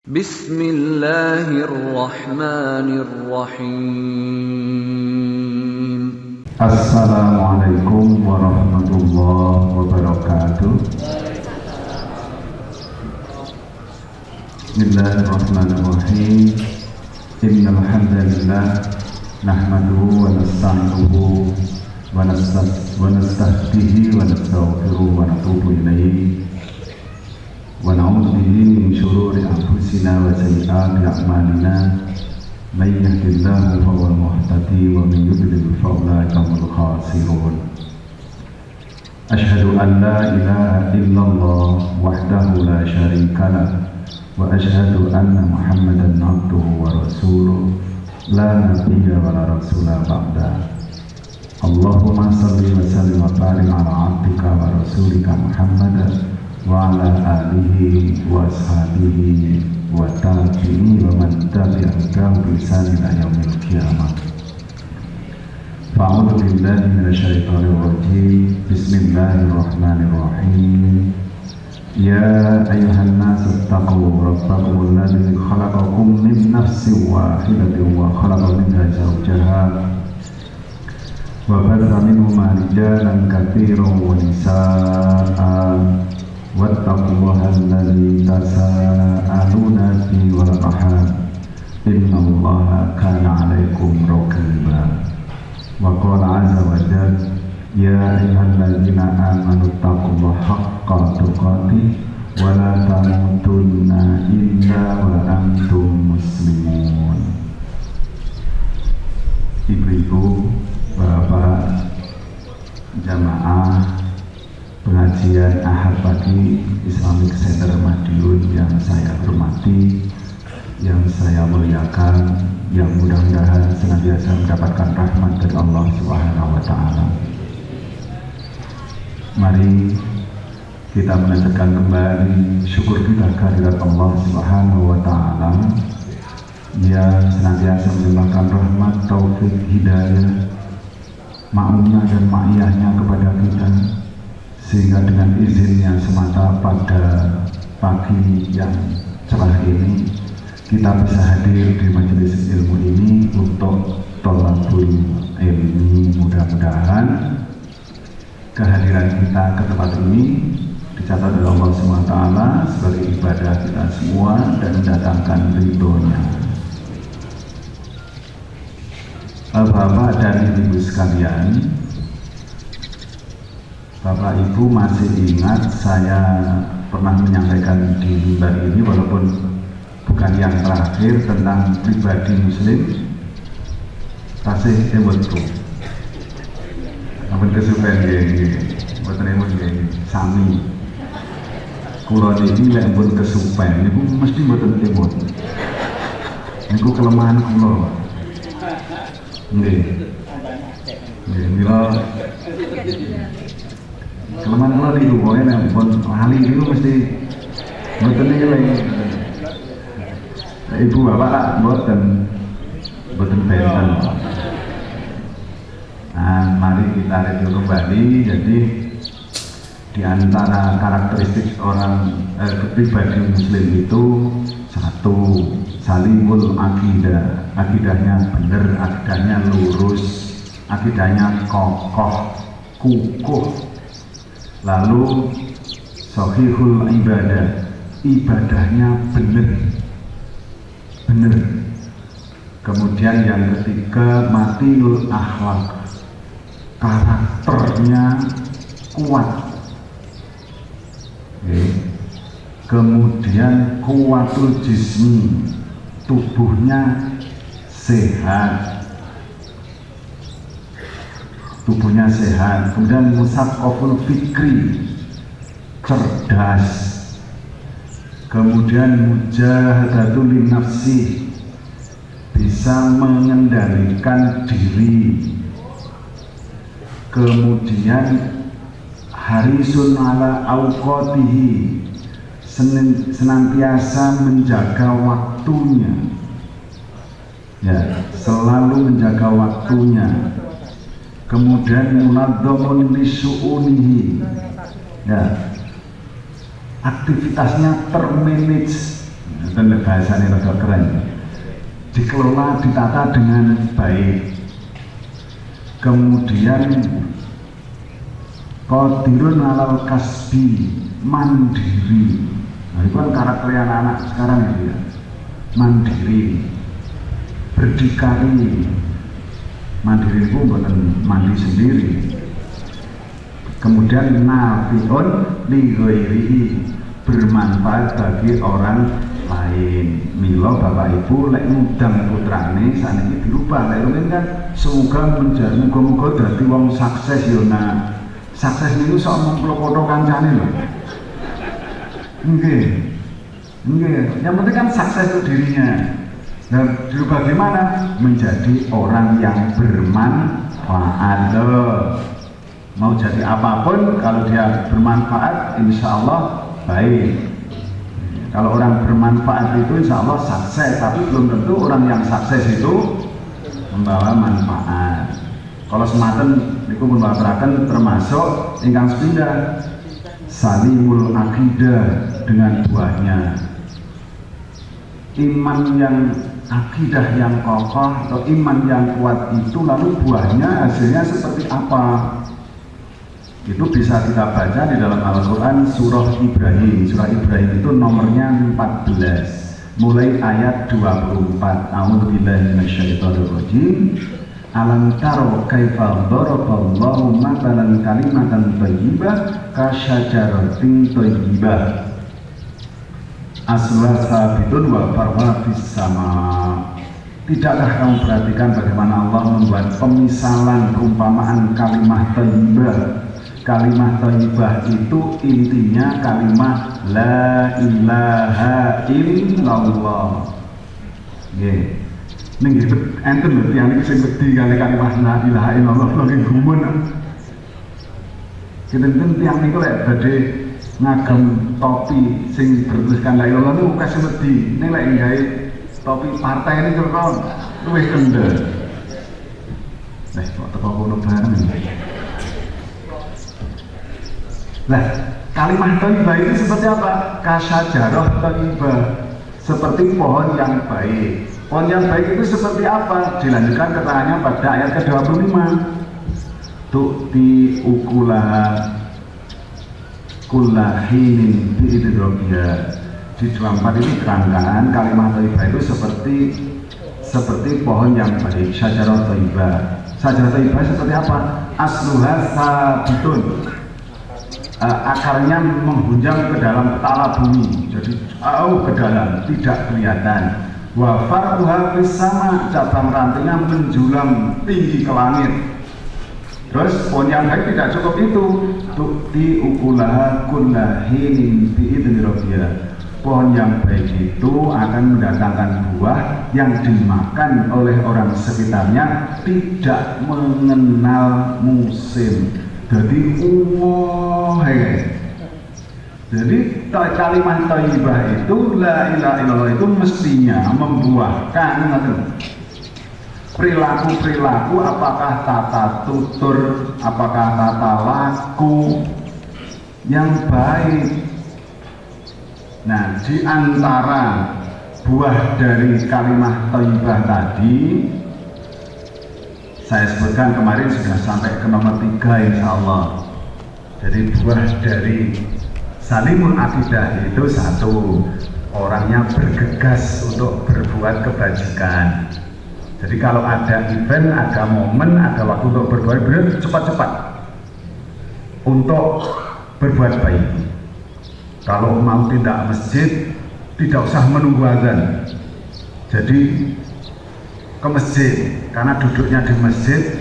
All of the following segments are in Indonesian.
Bismillahirrahmanirrahim. Assalamualaikum warahmatullahi wabarakatuh. Bismillahirrahmanirrahim. Innal hamdalillah nahmaduhu wa nasta'inuhu wa nastahdihi wa nastaghfiruhu wa natubu ilaihi wa na'udzu bihi min shururi anfusina wa sayyiati a'malina. May yahdihillahu fahuwal muhtadi wa may yudlil fa ulaika humul khasirun. Asyhadu an la ilaha illallah wahdahu la syarika lah wa asyhadu anna Muhammadan abduhu wa rasuluh la nabiyya wa la rasula ba'da. Allahumma salli wa sallim wa barik ala abdika wa rasulika Muhammadan wa ala alihi wa ashabihi wa tabi'in wa man tabi'ahum bi ihsan ila yaumil qiyamah. Fa'udzu billahi minasyaitonir rajim. Bismillahirrahmanirrahim. Ya ayyuhan nasu taqu rabbakum alladzi khalaqakum min nafsin wahidatin wa khalaqa minha zawjaha wa batha minhuma rijalan katsiran wa nisaa'an wattaqullaha alladzi tasaaluna bihi wal arham innallaha kana 'alaikum raqiba. Wa qala 'azza wa jalla ya ayyuhalladzina amanu taqullaha haqqa tuqatih wa la tamutunna illa wa antum muslimun. Ibu-ibu, bapak, jamaah pengajian Ahad pagi Islamic Center Madiun yang saya hormati, yang saya muliakan, yang mudah-mudahan senantiasa mendapatkan rahmat dari Allah Subhanahu wa taala. Mari kita menanyakan kembali syukur kita kehadirat Allah Subhanahu wa taala yang senantiasa melimpahkan rahmat, taufik, hidayah, ma'unah dan ma'iyahnya kepada kita, sehingga dengan izinnya semata pada pagi yang cerah ini kita bisa hadir di majelis ilmu ini untuk thalabul ilmi. Mudah-mudahan kehadiran kita ke tempat ini dicatat oleh Allah SWT sebagai ibadah kita semua dan mendatangkan ridhonya. Bapak dan Ibu sekalian, Bapak Ibu masih ingat saya pernah menyampaikan di mimbar ini, walaupun bukan yang terakhir, tentang pribadi muslim tasih emotku ampun kesupen nggih mboten emot nggih sami kula niki lek ampun kesupen niku mesti mboten emot niku kelemahan kula nggih mila kelemahan kula niku pokoke nek ampun lali niku mesti mboten eling. Ibu bapak mboten benten. Nah, mari kita review kembali. Jadi di antara karakteristik orang pribadi muslim itu satu, salimul akidah, akidahnya benar, akidahnya lurus, akidahnya kokoh, kukuh. Lalu sahihul ibadah, ibadahnya benar. Kemudian yang ketiga, matinul akhlak, karakternya kuat. Kemudian kuatul jismi, tubuhnya sehat. Kemudian musaqaful fikri, cerdas. Kemudian mujahadatul nafsi, bisa mengendalikan diri. Kemudian harisun ala awqatihi, senantiasa menjaga waktunya, ya, selalu menjaga waktunya. Kemudian munadzamun li syu'unihi, ya, aktivitasnya termanage, dan bahasanya agak keren, dikelola, ditata dengan baik. Kemudian qadirun alal kasbi, mandiri. Nah, itu kan karakter anak-anak sekarang itu ya, mandiri, berdikari. Mandiri itu bukan mandi sendiri. Kemudian nafi'un li ghairihi, bermanfaat bagi orang lain. Milo bapak ibu lek ngundang putrane saniki dirubah, lek ini kan semoga menjadi muga-muga dadi wong sukses yo. Nah, sukses niku sok memplokoto kancane lho. Nggih. Yang penting kan sukses itu dirinya. Dan dirubah gimana? Menjadi orang yang bermanfaat. Mau jadi apapun, kalau dia bermanfaat, insya Allah baik. Kalau orang bermanfaat itu insya Allah sukses, tapi belum tentu orang yang sukses itu membawa manfaat. Kalau sematen itu membawakan termasuk ingkang sepindah salimul akidah, dengan buahnya. Iman yang akidah yang kokoh atau iman yang kuat itu, lalu buahnya hasilnya seperti apa? Itu bisa kita baca di dalam Al-Quran surah Ibrahim. Surah Ibrahim itu nomornya 14, mulai ayat 24. A'udzubillahi minasyaitonirrajim. Alam taro kaifa daraballahu mathalan kalimatan thayyibah kasyajaratin thayyibah asluha sabitun wa far'uha fis sama. Tidakkah kamu perhatikan bagaimana Allah membuat pemisalan perumpamaan kalimat thayyibah? Kalimat thayyibah itu intinya kalimat la ilaha illallah. Nggih. Ning enten lho tiyang iki sing wedi kali kalimat la ilaha illallah lagi gumun. Kinten tiyang niku lek badhe ngagem topi sing bertuliskan la ilaha niku kasih wedi. Ning lek gawe topi partai ini kok luwih kendel. Kok teko kono bareng. Nah, kalimat thayyibah itu seperti apa? Kasyajarah thayyibah, seperti pohon yang baik. Pohon yang baik itu seperti apa? Dilanjutkan keterangannya pada ayat ke-25. Tu'ti ukulaha kullahinin bi'idrobiyah. Di 24 itu terangkan kalimat thayyibah itu seperti pohon yang baik. Syajarah thayyibah. Syajarah thayyibah seperti apa? Asluha sabitun. Akarnya menghunjam ke dalam tala bumi, jadi jauh ke dalam, tidak kelihatan. Wa far'uha fis sama, cabang rantingnya menjulang tinggi ke langit. Terus pohon yang baik tidak cukup itu, tu'ti ukulaha kullahinin bi'idni rabbiyah. Pohon yang baik itu akan mendatangkan buah yang dimakan oleh orang sekitarnya, tidak mengenal musim. Jadi jadi kalimat thayyibah itu la ilaha illallah itu mestinya membuahkan perilaku-perilaku, apakah tata tutur, apakah tata laku yang baik. Nah, di antara buah dari kalimat thayyibah tadi saya sebutkan kemarin sudah sampai ke nomor 3 insya Allah. Jadi buah dari salimul akidah itu satu, orangnya bergegas untuk berbuat kebajikan. Jadi kalau ada event, ada momen, ada waktu untuk berbuat cepat-cepat untuk berbuat baik. Kalau mau tindak masjid, tidak usah menunggu azan. Jadi ke masjid, karena duduknya di masjid,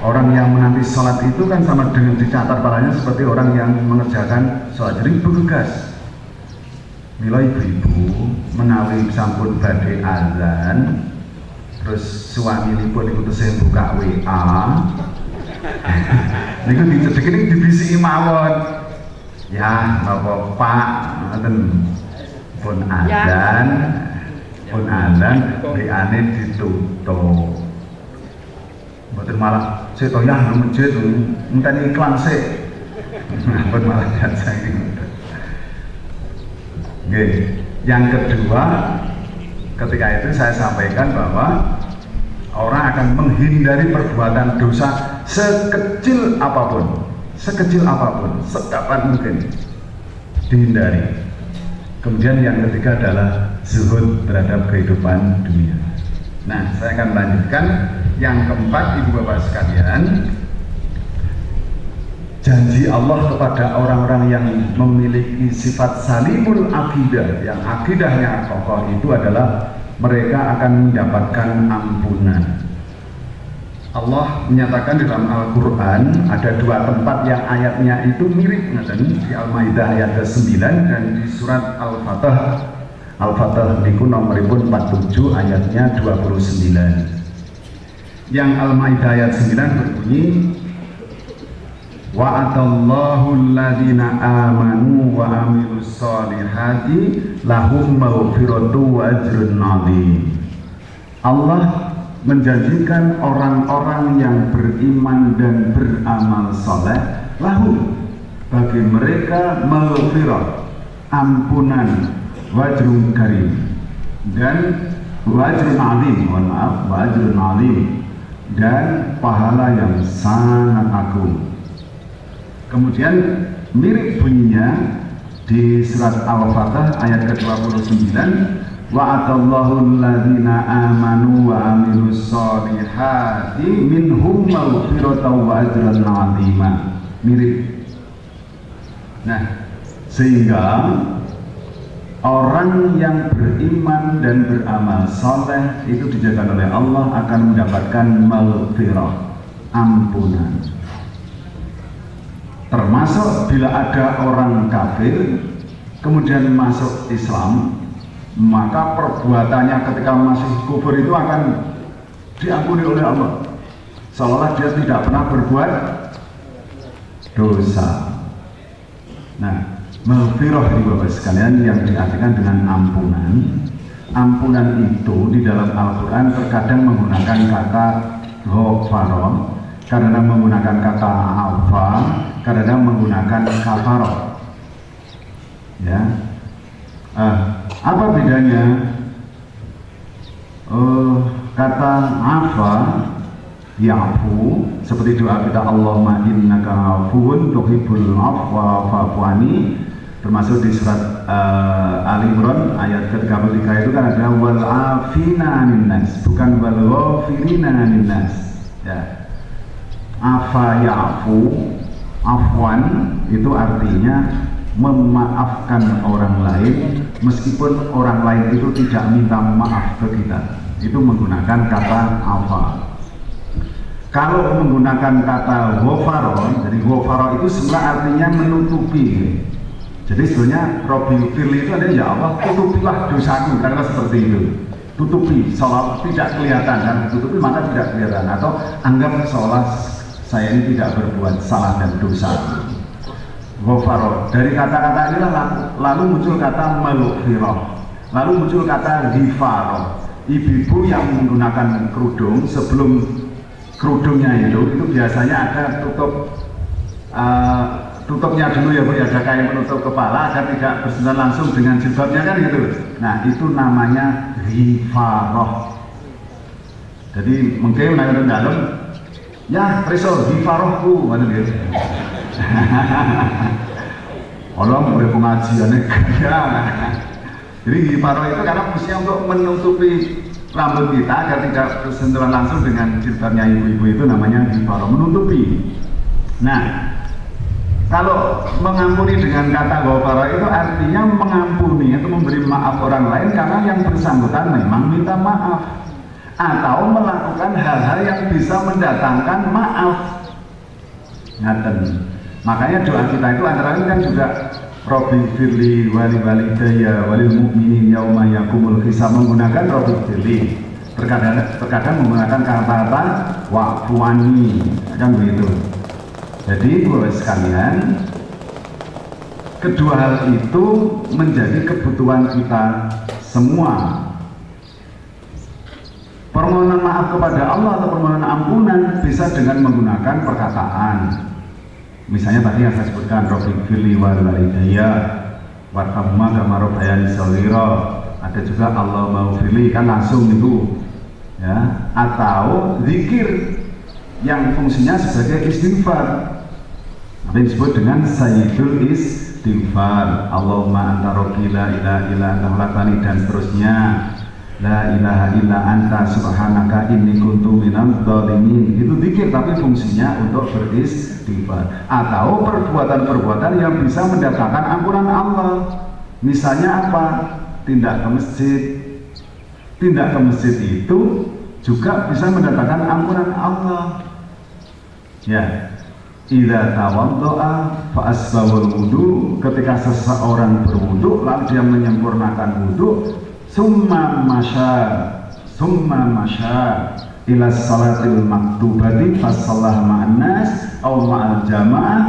orang yang menanti sholat itu kan sama dengan dicatat pahalanya seperti orang yang mengerjakan sholat. Jadi bergegas. Mila ibu-ibu menawi sampun badhe azan, terus suaminipun iku tesih buka WA. Niku dicedhek iki dibisiki mawon. Ya, napa Pak, ngoten pun azan. Pun azan, WA-ne ditutup. Mboten malah sik to ya nang masjid ngenteni iklan sik. Pun malah jasa iki. mungkin. Yang kedua, ketika itu saya sampaikan bahwa orang akan menghindari perbuatan dosa sekecil apapun, sedapat mungkin dihindari. Kemudian yang ketiga adalah zuhud terhadap kehidupan dunia. Nah, saya akan lanjutkan. Yang keempat, ibu bapak sekalian, janji Allah kepada orang-orang yang memiliki sifat salimul akidah, yang akidahnya kokoh, itu adalah mereka akan mendapatkan ampunan. Allah menyatakan dalam Al-Quran ada dua tempat yang ayatnya itu mirip, di Al-Maidah ayat ke-9 dan di surat Al-Fatah niku nomoripun 47 ayatnya 29. Yang Al-Maidah ayat 9 berbunyi, wa'adallahu alladhina amanu wa amilus solihati lahum maghfiratu wa ajrun 'adzim. Allah menjanjikan orang-orang yang beriman dan beramal soleh, lahum, bagi mereka maghfirah, ampunan, wajrun karim, dan wajrun 'adzim, wajrun 'adzim, dan pahala yang sangat agung. Kemudian mirip bunyinya di surat Al-Fatah ayat ke-29, wa'adallahu alladhina amanu wa amilus solihati minhum maghfiratan wa ajran 'azima. Mirip. Nah, sehingga orang yang beriman dan beramal soleh itu dijaga oleh Allah akan mendapatkan maghfirah, ampunan. Termasuk bila ada orang kafir kemudian masuk Islam, maka perbuatannya ketika masih kufur itu akan diampuni oleh Allah, seolah dia tidak pernah berbuat dosa. Nah, maghfirah di Bapak sekalian yang diartikan dengan ampunan. Ampunan itu di dalam Al-Quran terkadang menggunakan kata ghafara, karena menggunakan kata afa, karena menggunakan kafarah. Ya, apa bedanya? Kata afa, ya'fu, seperti doa kita Allahumma innaka afuwun tuhibbul afwa fa'fu anni, termasuk di surat Ali Imran ayat ke-33 itu kan ada wal afina 'anil nas, bukan wal ghafirina 'anil nas. Ya, afa ya'fu, afwan itu artinya memaafkan orang lain meskipun orang lain itu tidak minta maaf ke kita, itu menggunakan kata afa. Kalau menggunakan kata ghafara, jadi ghafara itu sebenarnya artinya menutupi. Jadi sebenarnya Robbi firli itu ada, ya Allah tutupilah dosaku, karena seperti itu, tutupi seolah tidak kelihatan, dan tutupi maka tidak kelihatan, atau anggap seolah saya ini tidak berbuat salah dan dosa. Ghafara, dari kata-kata inilah lalu muncul kata maghfirah, lalu muncul kata ghifara. Ibu-ibu yang menggunakan kerudung, sebelum kerudungnya itu biasanya ada tutupnya dulu ya Bu, ya, ada kain penutup kepala agar tidak bersentuhan langsung dengan jilbabnya kan gitu. Nah, itu namanya ghifarah. Jadi mungkin naik dalam, ya preso ghifarahku, mana gitu. Orang boleh pengajiannya ya. Jadi ghifarah itu karena fungsinya untuk menutupi rambut kita agar tidak bersentuhan langsung dengan jilbabnya ibu-ibu, itu namanya ghifarah, menutupi. Nah, kalau mengampuni dengan kata ghafara itu artinya mengampuni atau memberi maaf orang lain karena yang bersangkutan memang minta maaf atau melakukan hal-hal yang bisa mendatangkan maaf. Ngaten. Makanya doa kita itu antara lain kan juga Robbi firli wali walidayya walil mu'minin yauma yaqumul hisab, menggunakan Robbi firli. Terkadang menggunakan kata-kata wa'fu anni, kan begitu. Jadi Bapak sekalian, kedua hal itu menjadi kebutuhan kita semua. Permohonan maaf kepada Allah atau permohonan ampunan bisa dengan menggunakan perkataan. Misalnya tadi yang saya sebutkan Robbi firli wal walidayya, warhamma kama rabbayani shaghira. Ada juga Allah maghfirli, kan langsung itu ya. Atau zikir yang fungsinya sebagai istighfar, apa yang disebut dengan sayyidul istighfar. Allahumma anta rabbi la ilaha illa anta khalaqtani, dan seterusnya. La ilaha illa anta subhanaka inni kuntu minadz dzalimin. Itu zikir tapi fungsinya untuk beristighfar. Atau perbuatan-perbuatan yang bisa mendatangkan ampunan Allah. Misalnya apa? Tindak ke masjid. Tindak ke masjid itu juga bisa mendatangkan ampunan Allah. Ya. Idza tawaddo'a fa asbahul wudu, ketika seseorang berwudu lalu dia menyempurnakan wudu, summa masya ila salatil maktubati fasallah ma'an nas aw ma'al jamaah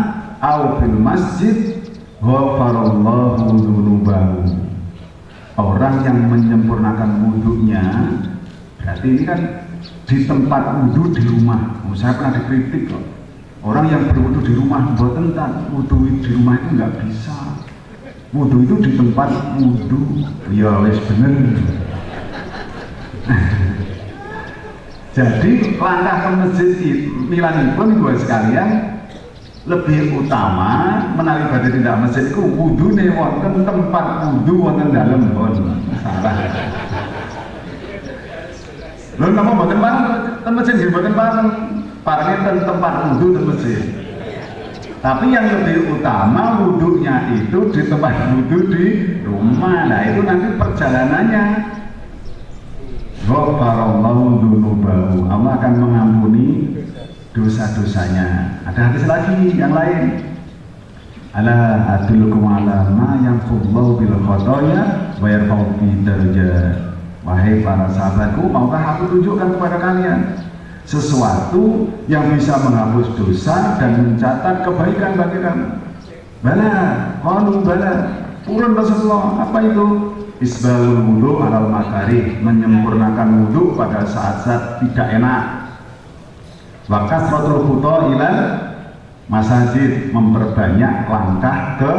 aw fil masjid ghafarallahu dzunubahu. Orang yang menyempurnakan wudunya, berarti ini kan di tempat wudu di rumah. Saya pernah dikritik kok, orang yang berwudu di rumah, buat tentang wudu di rumah itu nggak bisa. Wudu itu di tempat wudu, ya wes bener. Jadi langkah ke masjid milanipun buat sekalian lebih utama menawi badhe tindak masjid iku wudune wonten tempat wudu wonten dalem pun salah. Lho napa mboten bareng ten masjid nggih mboten bareng, parane ten tempat wudu ten masjid. Tapi yang lebih utama wudunya itu di tempat wudu di rumah. Nah itu nanti perjalanannya. Ghafarallahu dzunubahu, Allah akan mengampuni dosa-dosanya. Ada hadis lagi yang lain. Ala adullukum ala ma yanfudullahu bil khotoya wa yarfa'u bi darajat. Wahai para sahabatku, maukah aku tunjukkan kepada kalian sesuatu yang bisa menghapus dosa dan mencatat kebaikan bagi kamu? Bala, qalu bala. Purun Rasulullah, apa itu? Isbalul wudu alal makarih, menyempurnakan wudu pada saat-saat tidak enak. Wa kasratul khuta ilal masajid, memperbanyak langkah ke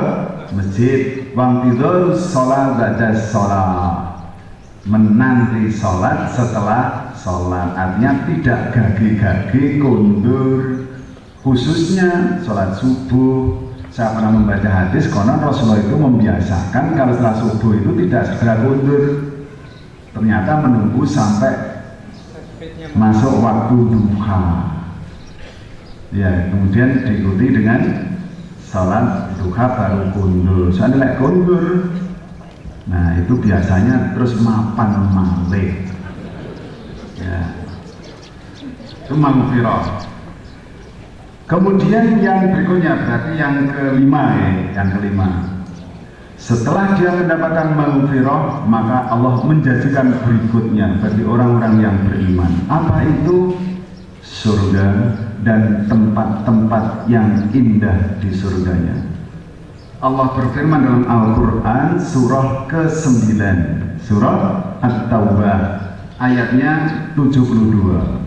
masjid. Wa intidharus shalah ba'da shalah, menanti sholat setelah sholat, artinya tidak gage-gage kundur, khususnya sholat subuh. Saya pernah membaca hadis konon Rasulullah itu membiasakan kalau setelah subuh itu tidak segera kundur, ternyata menunggu sampai masuk waktu duha ya, kemudian diikuti dengan sholat duha baru kundur. Soalnya lek kundur, nah itu biasanya terus mapan malih ya, itu maghfirah. Kemudian yang berikutnya, berarti yang kelima ya, yang kelima, setelah dia mendapatkan maghfirah maka Allah menjanjikan berikutnya bagi orang-orang yang beriman. Apa itu? Surga dan tempat-tempat yang indah di surganya. Allah berfirman dalam Al-Quran surah ke-9, surah At-Taubah ayatnya 72.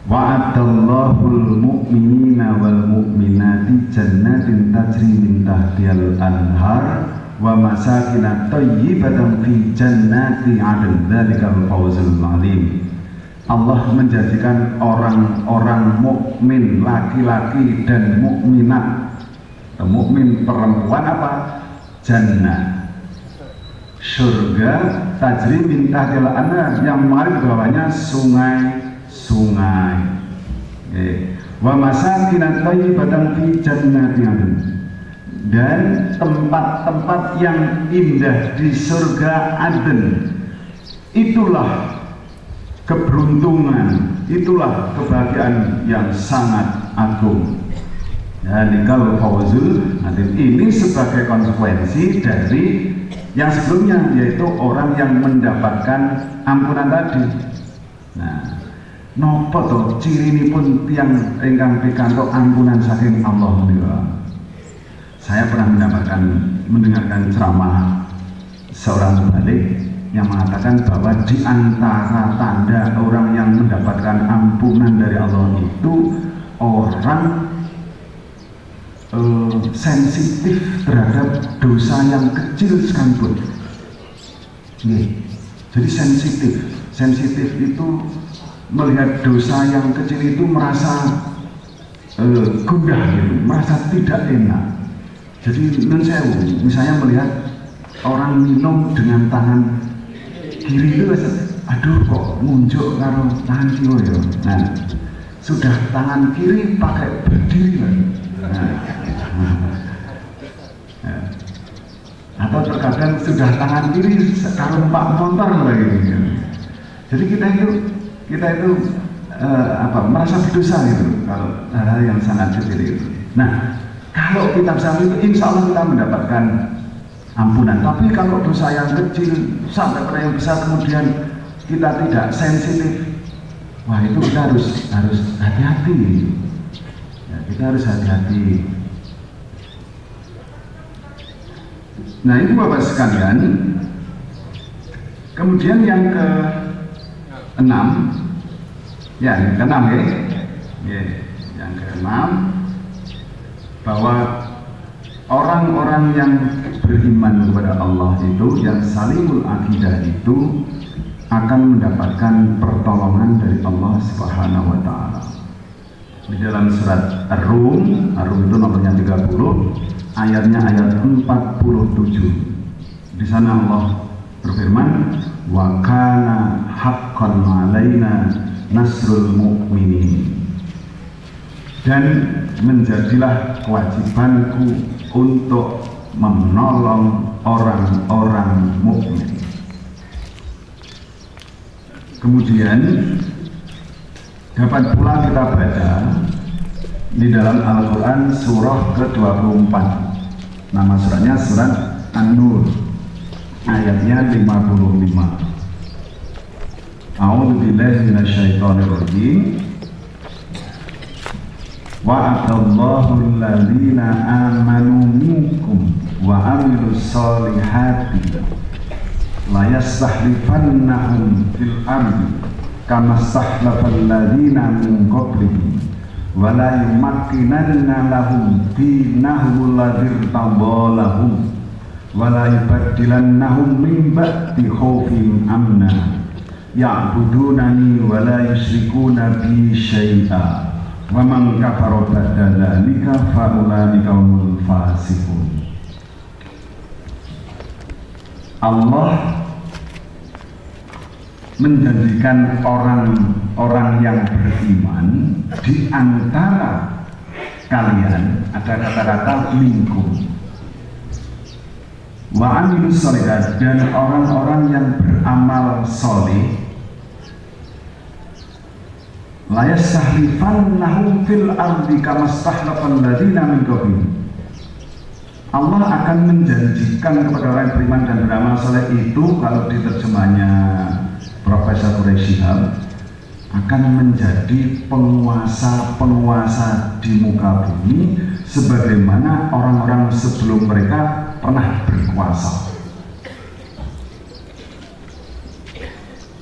Wa'adallahul mu'minina wal mu'minati jannatin tajri min tahtihal anhar wa masakina thayyibatan fi jannati 'adn, dzalikal fawzul 'adzim. Allah menjanjikan orang-orang mukmin laki-laki dan mukminat, mukmin perempuan apa? Jannah, surga tajri min tahtihal anhar, yang mengalir bawahnya sungai-sungai. Wa masakin thayyibatan fi jannati 'adn, dan tempat-tempat yang indah di surga Aden. Itulah keberuntungan, itulah kebahagiaan yang sangat agung. Dzalikal fawzul 'adzim. Ini sebagai konsekuensi dari yang sebelumnya, yaitu orang yang mendapatkan ampunan tadi. Nah, nopo to cirinipun tiyang ingkang pikantuk ampunan saking Allah menika. Saya pernah mendengarkan ceramah seorang mubalik yang mengatakan bahwa di antara tanda orang yang mendapatkan ampunan dari Allah itu orang sensitif terhadap dosa yang kecil sekalipun. Jadi sensitif itu melihat dosa yang kecil itu merasa gundah gitu, merasa tidak enak. Jadi misalnya melihat orang minum dengan tangan kiri itu, aduh kok ngunjuk karo tangan kiri ya. Nah, sudah tangan kiri pakai berdiri kan. Atau terkadang sudah tangan kiri karo numpak motor lagi. Jadi kita itu merasa berdosa gitu kalau hal yang sangat kecil itu. Nah, kalau kita bisa itu, insya Allah kita mendapatkan ampunan. Tapi kalau dosa yang kecil sampai pada yang besar kemudian kita tidak sensitif, wah itu kita harus hati-hati. Ya, kita harus hati-hati. Nah, itu Bapak sekalian. Kemudian yang ke-6, ya, yang ke-6 ya. Yang ke-6, bahwa orang-orang yang beriman kepada Allah itu, yang salimul akidah itu akan mendapatkan pertolongan dari Allah Subhanahu wa Ta'ala. Di dalam surat Ar-Rum itu nomornya 30, ayatnya ayat 47. Di sana Allah berfirman, wa kana haqqan 'alaina nasrul mu'minin. Dan menjadilah kewajibanku untuk menolong orang-orang mukmin. Kemudian dapat pula kita baca di dalam Al-Quran surah ke-24. Nama suratnya surat An-Nur, ayatnya 55. A'udzubillahi minasyaitonirrajim. Wa'adallahu alladhina amanu minkum wa amilus solihati la yastahlifannahum fil ardi kama stahlafal ladhina min qablihim wa la yumakkinanna lahum dinahum alladhi irtadalahum wa la yubaddilannahum min ba'di khawfihim amna ya'budunani wa la yushrikuna bi syai'a wa man kafara ba'da dzalika fa ulaika humul fasiqun. Allah menjanjikan orang-orang yang beriman di antara kalian, ada kata-kata minkum, wa amilus sholihat, dan orang-orang yang beramal soleh, la yastahlifannahum fil ardi kama stahlafal ladzina min qablihim. Allah akan menjanjikan kepada orang yang beriman dan beramal saleh itu, kalau diterjemahnya Profesor Quraisyihab, akan menjadi penguasa-penguasa di muka bumi sebagaimana orang-orang sebelum mereka pernah berkuasa.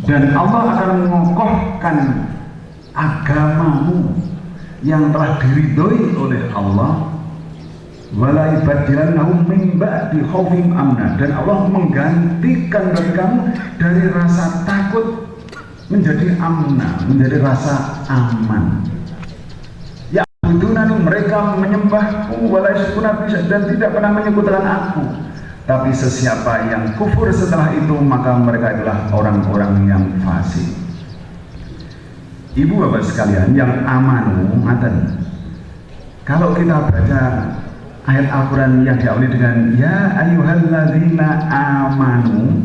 Dan Allah akan mengokohkan agamamu yang telah diridhoi oleh Allah, wala yubaddilannahum min ba'di khaufihim amna, dan Allah menggantikan bagi kamu dari rasa takut menjadi amna, menjadi rasa aman. Ya budunani, mereka menyembahku, wala yusyrikuna bi, dan tidak pernah menyekutukan aku. Tapi sesiapa yang kufur setelah itu, maka mereka adalah orang-orang yang fasik. Ibu bapak sekalian yang amanu, ngaten. Kalau kita baca ayat Al-Quran yang diawali dengan ya ayyuhalladzina amanu,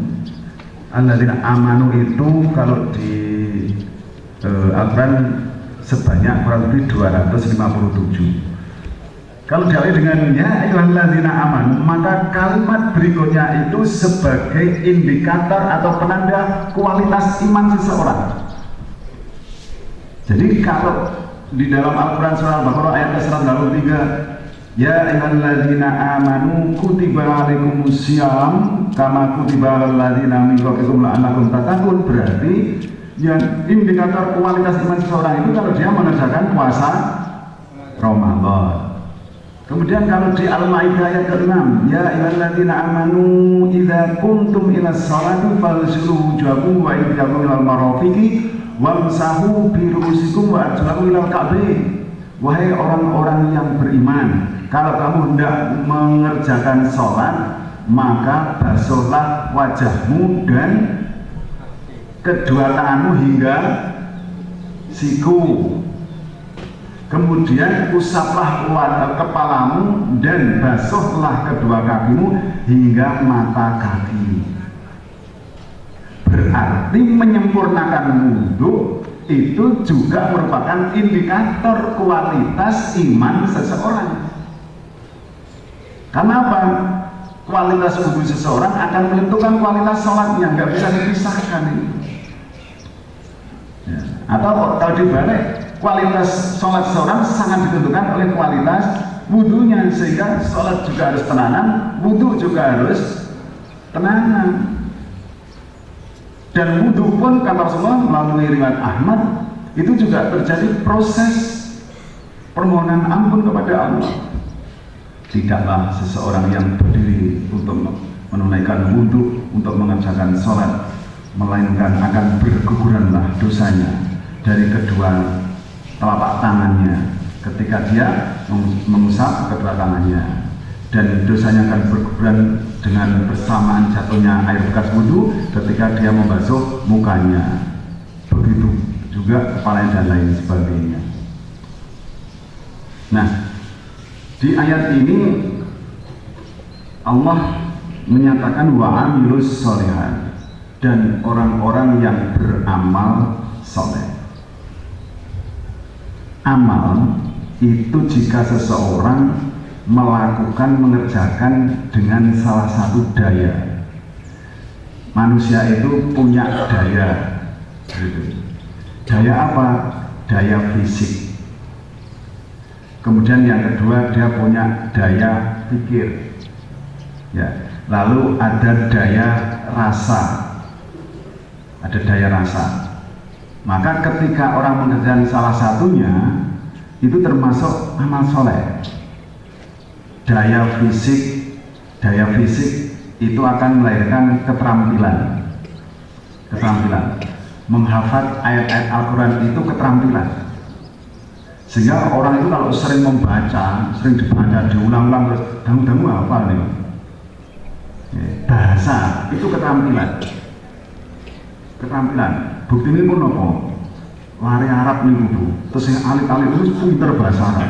alladzina amanu itu kalau di Al-Quran sebanyak kurang lebih 257. Kalau diawali dengan ya ayyuhalladzina amanu, maka kalimat berikutnya itu sebagai indikator atau penanda kualitas iman seseorang. Jadi kalau di dalam Al-Quran surah Al-Baqarah ayat 183, ya ayyuhalladzina amanu kutiba alaikumusiyam kama kutiba alal ladzina min qablikum la'allakum tattaqun, berarti yang indikator kualitas iman seseorang itu kalau dia mengerjakan puasa Ramadan. Kemudian kalau di Al-Maidah ayat ke-6, ya ayyuhalladzina amanu idza qumtum ila sholati faghsilu wujuhakum wa aydiyakum ilal marafiqi wamsahu bi ru'usikum wa arjulakum ilal ka'bayn. Wahai orang-orang yang beriman, kalau kamu hendak mengerjakan sholat, maka basuhlah wajahmu dan kedua tanganmu hingga siku. Kemudian usaplah kepalamu dan basuhlah kedua kakimu hingga mata kaki. Berarti menyempurnakan wudhu itu juga merupakan indikator kualitas iman seseorang. Karena apa? Kualitas wudhu seseorang akan menentukan kualitas sholatnya, nggak bisa dipisahkan ini. Ya. Atau kalau dibalik, kualitas sholat seseorang sangat ditentukan oleh kualitas wudhunya, sehingga sholat juga harus tenanan, wudhu juga harus tenanan. Dan wudhu pun kata Rasulullah melalui riwayat Ahmad itu juga terjadi proses permohonan ampun kepada Allah. Tidaklah seseorang yang berdiri untuk menunaikan wudhu, untuk mengerjakan sholat, melainkan akan berguguranlah dosanya dari kedua telapak tangannya ketika dia mengusap kedua tangannya, dan dosanya akan berguguran dengan bersamaan jatuhnya air bekas wudhu ketika dia membasuh mukanya, begitu juga kepalanya dan lain sebagainya. Nah, di ayat ini Allah menyatakan wa amilus sholihat, dan orang-orang yang beramal soleh. Amal itu jika seseorang mengerjakan dengan salah satu daya. Manusia itu punya daya, daya apa? Daya fisik. Kemudian yang kedua, dia punya daya pikir, ya. Lalu ada daya rasa, ada daya rasa. Maka ketika orang mengerjakan salah satunya, itu termasuk amal soleh. Daya fisik itu akan melahirkan keterampilan. Menghafal ayat-ayat Al-Quran itu keterampilan. Sehingga orang itu kalau sering membaca, sering dibaca, diulang-ulang terus, dangu-dangu hafal nih. Bahasa itu keterampilan. Bukti ini pun apa? Lari Arab nih dulu. Terus yang alit-alit itu pinter bahasa Arab.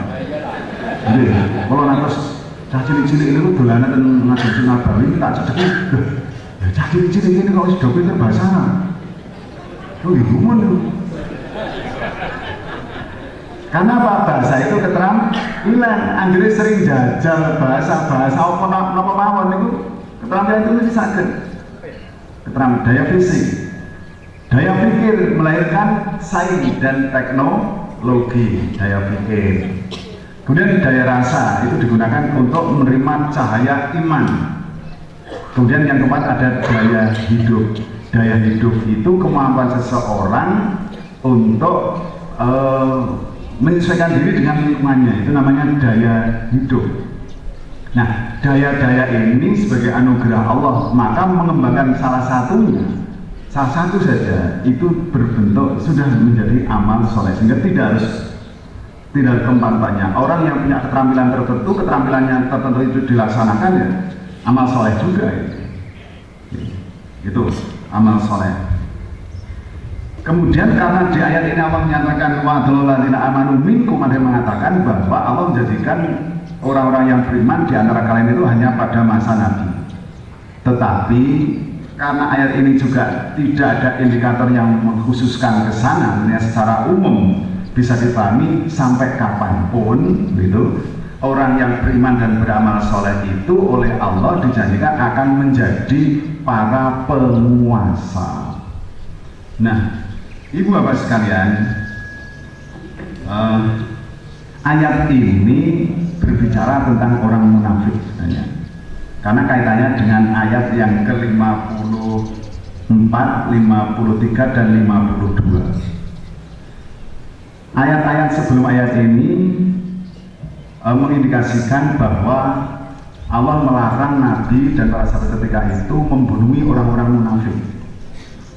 Jadi kalau nanti cah cilik-cilik ini dolanan dan ngaji Nabawi tak cedeki. Ya cah cilik-cilik ini kalau sudah pinter bahasa Arab. Oh gitu itu. Karena apa? Bahasa itu keterampilan. Anggere sering jajal bahasa apa mawon itu keterampilan itu mesti saged. Keterampilan daya fisik. Daya pikir melahirkan sains dan teknologi. Daya pikir. Kemudian daya rasa itu digunakan untuk menerima cahaya iman. Kemudian yang keempat ada daya hidup. Daya hidup itu kemampuan seseorang untuk menyesuaikan diri dengan lingkungannya. Itu namanya daya hidup. Nah, daya-daya ini sebagai anugerah Allah, maka mengembangkan salah satu saja itu berbentuk sudah menjadi amal soleh, sehingga tidak keempat-empatnya. Orang yang punya keterampilan tertentu, keterampilannya tertentu itu dilaksanakan, ya amal soleh juga itu amal soleh. Kemudian karena di ayat ini Allah menyatakan wa'adul ladzina amanu minkum, ada yang mengatakan bahwa Allah menjadikan orang-orang yang beriman di antara kalian itu hanya pada masa Nabi. Tetapi karena ayat ini juga tidak ada indikator yang mengkhususkan ke sana, secara umum bisa dipahami sampai kapanpun gitu, orang yang beriman dan beramal soleh itu oleh Allah dijanjikan akan menjadi para penguasa. Nah, ibu bapak sekalian, ayat ini berbicara tentang orang munafik sebenarnya, karena kaitannya dengan ayat yang ke-54, 53 dan 52. Ayat-ayat sebelum ayat ini mengindikasikan bahwa Allah melarang Nabi dan para sahabat ketika itu membunuh orang-orang munafik,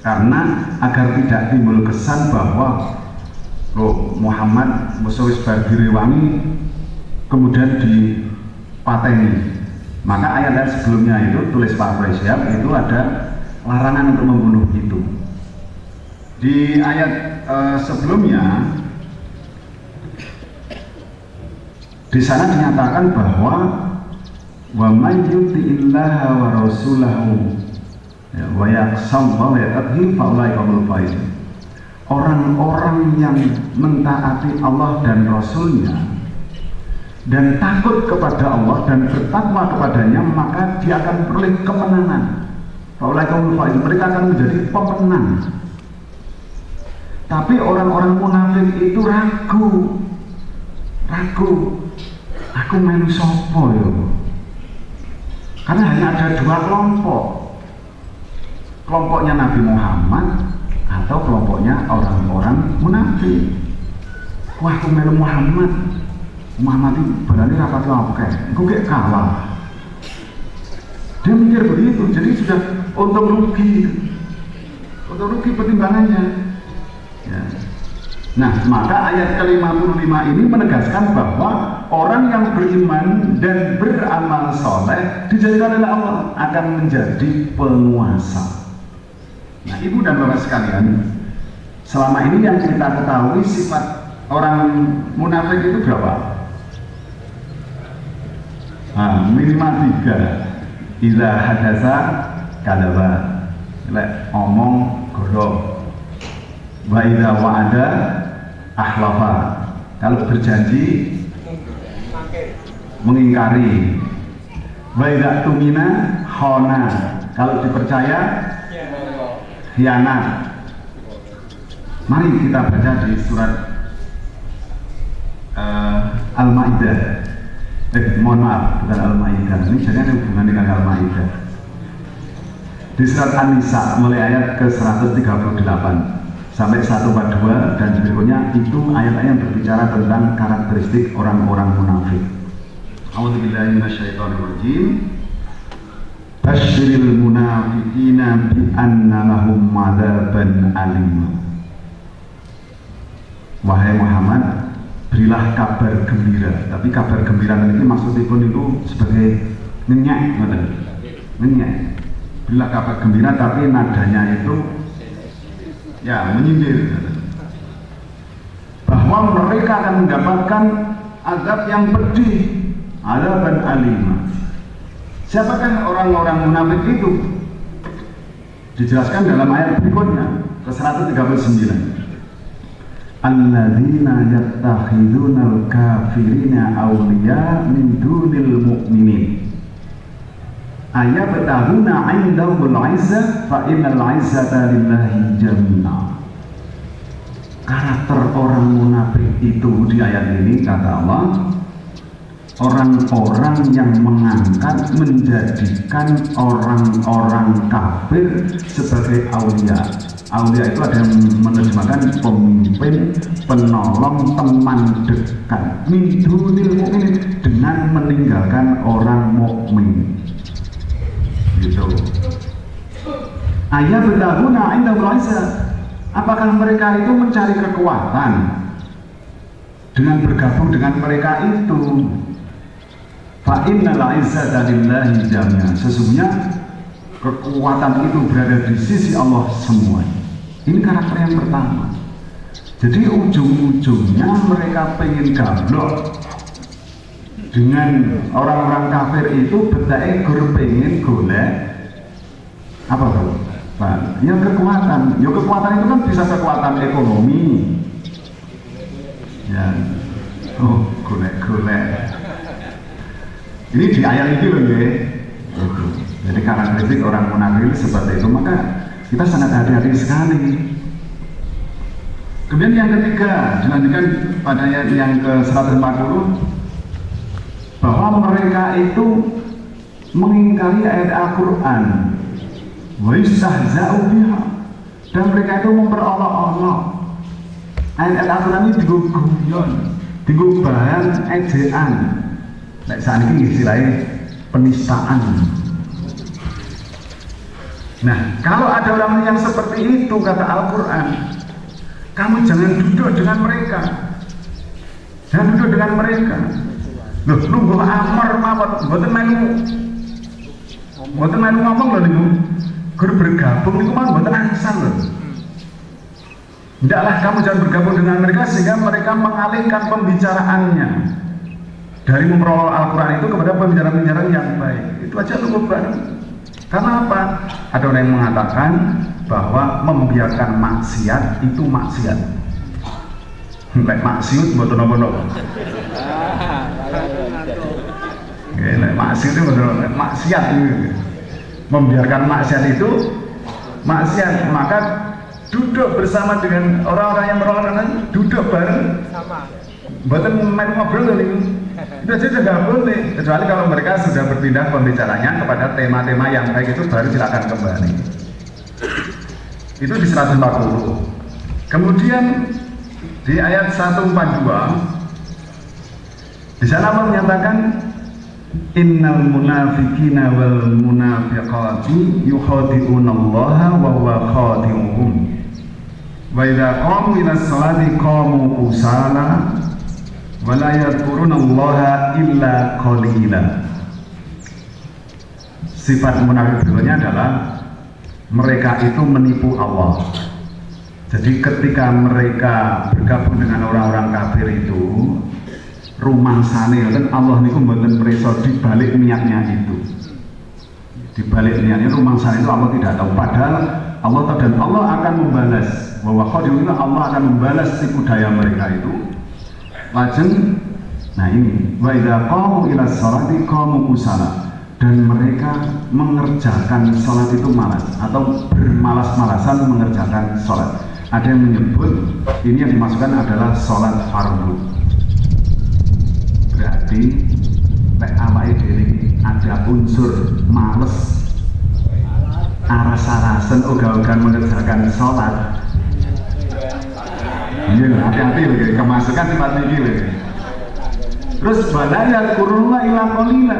karena agar tidak timbul kesan bahwa Muhammad musuh direwangi kemudian dipateni. Maka ayat-ayat sebelumnya itu tulis Pak Presiden itu ada larangan untuk membunuh itu. Di ayat sebelumnya di sana dinyatakan bahwa wa may yuti'illaha wa rasulahu wa yaqshallaha wa yataqi fa ulaika humul faizun. Orang-orang yang mentaati Allah dan Rasulnya dan takut kepada Allah dan bertakwa kepadanya, maka dia akan beroleh kemenangan. Fa ulaika humul faizun, mereka akan menjadi pemenang. Tapi orang-orang munafik itu ragu. Aku melu sopo yo. Karena hanya ada dua kelompok. Kelompoknya Nabi Muhammad atau kelompoknya orang-orang munafik. Wah, aku melu Muhammad itu berani rapat oke. Aku kayak kalah. Dia mikir begitu. Jadi sudah untung rugi pertimbangannya. Ya. Nah, maka ayat ke-55 ini menegaskan bahwa orang yang beriman dan beramal soleh dijadikan oleh Allah akan menjadi penguasa. Nah, ibu dan bapak sekalian, selama ini yang kita ketahui sifat orang munafik itu berapa? Minimal 3. Idza hadasa kadzaba, omong godhong. Wa idza wa'ada akhlafa, kalau berjanji mengingkari. Wa idza tumina khana, kalau dipercaya khianat. Mari kita baca di surat Al-Maidah. Mohon maaf, bukan Al-Maidah. Ini jadi ada hubungan dengan Al-Maidah. Di surat An-Nisa mulai ayat ke-138 sampai 142 dan berikutnya itu ayat-ayat yang berbicara tentang karakteristik orang-orang munafik. A'udzubillahi minasyaitonirrajim. Basyiril munafiqina bi anna lahum 'adzaban alim. Wahai Muhammad, berilah kabar gembira. Tapi kabar gembira ini maksudnya itu sebagai ngenyak, ngenyak. Berilah kabar gembira tapi nadanya itu ya menyindir, bahwa mereka akan mendapatkan azab yang pedih, adzaban alim. Siapakah orang-orang munafik itu? Dijelaskan dalam ayat berikutnya ke-139. Alladzina yattakhidunal kafirina awliya min dunil mu'minin ayabtahuna 'indahumul 'izzah fa innal 'izzata lillahi jami'a. Karakter orang munafik itu di ayat ini kata Allah, orang-orang yang menjadikan orang-orang kafir sebagai aulia. Aulia itu ada yang menerjemahkan pemimpin, penolong, teman dekat. Min dunil mu'minin, dengan meninggalkan orang mukmin. Gitu. Ayabtahuna 'indahumul 'izzah. Apakah mereka itu mencari kekuatan dengan bergabung dengan mereka itu? Fa innal 'izzata lillahi jami'an. Sesungguhnya kekuatan itu berada di sisi Allah semua. Ini karakter yang pertama. Jadi ujung-ujungnya mereka pengen gablok dengan orang-orang kafir itu, betake gur pengen golek apa bro? Pak, ya kekuatan. Ya kekuatan itu kan bisa kekuatan ekonomi. Ya, golek. Ini di ayat itu loh ya. Jadi karakteristik orang munafik seperti itu, maka kita sangat hati-hati sekali. Kemudian yang ketiga dilanjutkan pada ayat yang ke-140, bahwa mereka itu mengingkari ayat Al-Quran, wa yastahza'u biha, dan mereka itu memperolok-olok ayat Al-Quran ini, diguyon, tinggu bahan ejaan. Nek saat ini istilahnya penistaan. Nah, kalau ada orang yang seperti itu kata Al-Quran, kamu jangan duduk dengan mereka. Jangan duduk dengan mereka. Loh, nunggu amar mawon, mboten melu ngomong lho niku. Guru bergabung niku mah mboten angsal lho. Hendaklah kamu jangan bergabung dengan mereka sehingga mereka mengalihkan pembicaraannya dari memperoleh Al-Quran itu kepada pembicaraan-pembicaraan yang baik. Itu aja cukup bareng. Karena apa? Ada orang yang mengatakan bahwa membiarkan maksiat itu maksiat. Lek maksiat mboten napa-napa. Lek maksiat itu mboten maksiat. Membiarkan maksiat itu maksiat, maka duduk bersama dengan orang-orang yang meroleh, duduk bareng sama. Mboten main ngobrol niku. Itu aja nggak boleh, kecuali kalau mereka sudah berpindah pembicaranya kepada tema-tema yang baik, itu baru silakan kembali. Itu di 140. Kemudian di ayat 142 di sana Allah menyatakan innal munafiqina wal munafiqati yukhadi'unallaha wa huwa khadi'uhum wa idza qamu ila sholati qamu kusala wa la yadhkurunallaha illa qalila. Sifat munafik berikutnya adalah mereka itu menipu Allah. Jadi ketika mereka bergabung dengan orang-orang kafir itu, rumangsane kan Allah niku mboten preso di balik niatnya itu. Di balik niatnya rumangsane itu Allah tidak tahu. Padahal Allah tahu dan Allah akan membalas. Bahwa Allah akan membalas tipu daya mereka itu. Lajeng, nah ini wa idza qamu ila sholati qamu kusala, dan mereka mengerjakan sholat itu malas atau bermalas-malasan mengerjakan sholat. Ada yang menyebut ini yang dimasukkan adalah sholat fardu. Berarti lek awake dhewe ada unsur males, aras-arasen ogah-ogahan mengerjakan sholat. Iya, hati-hati lagi, kemasukan sifat ini lagi. Terus balaya kurunlah ilah kolila,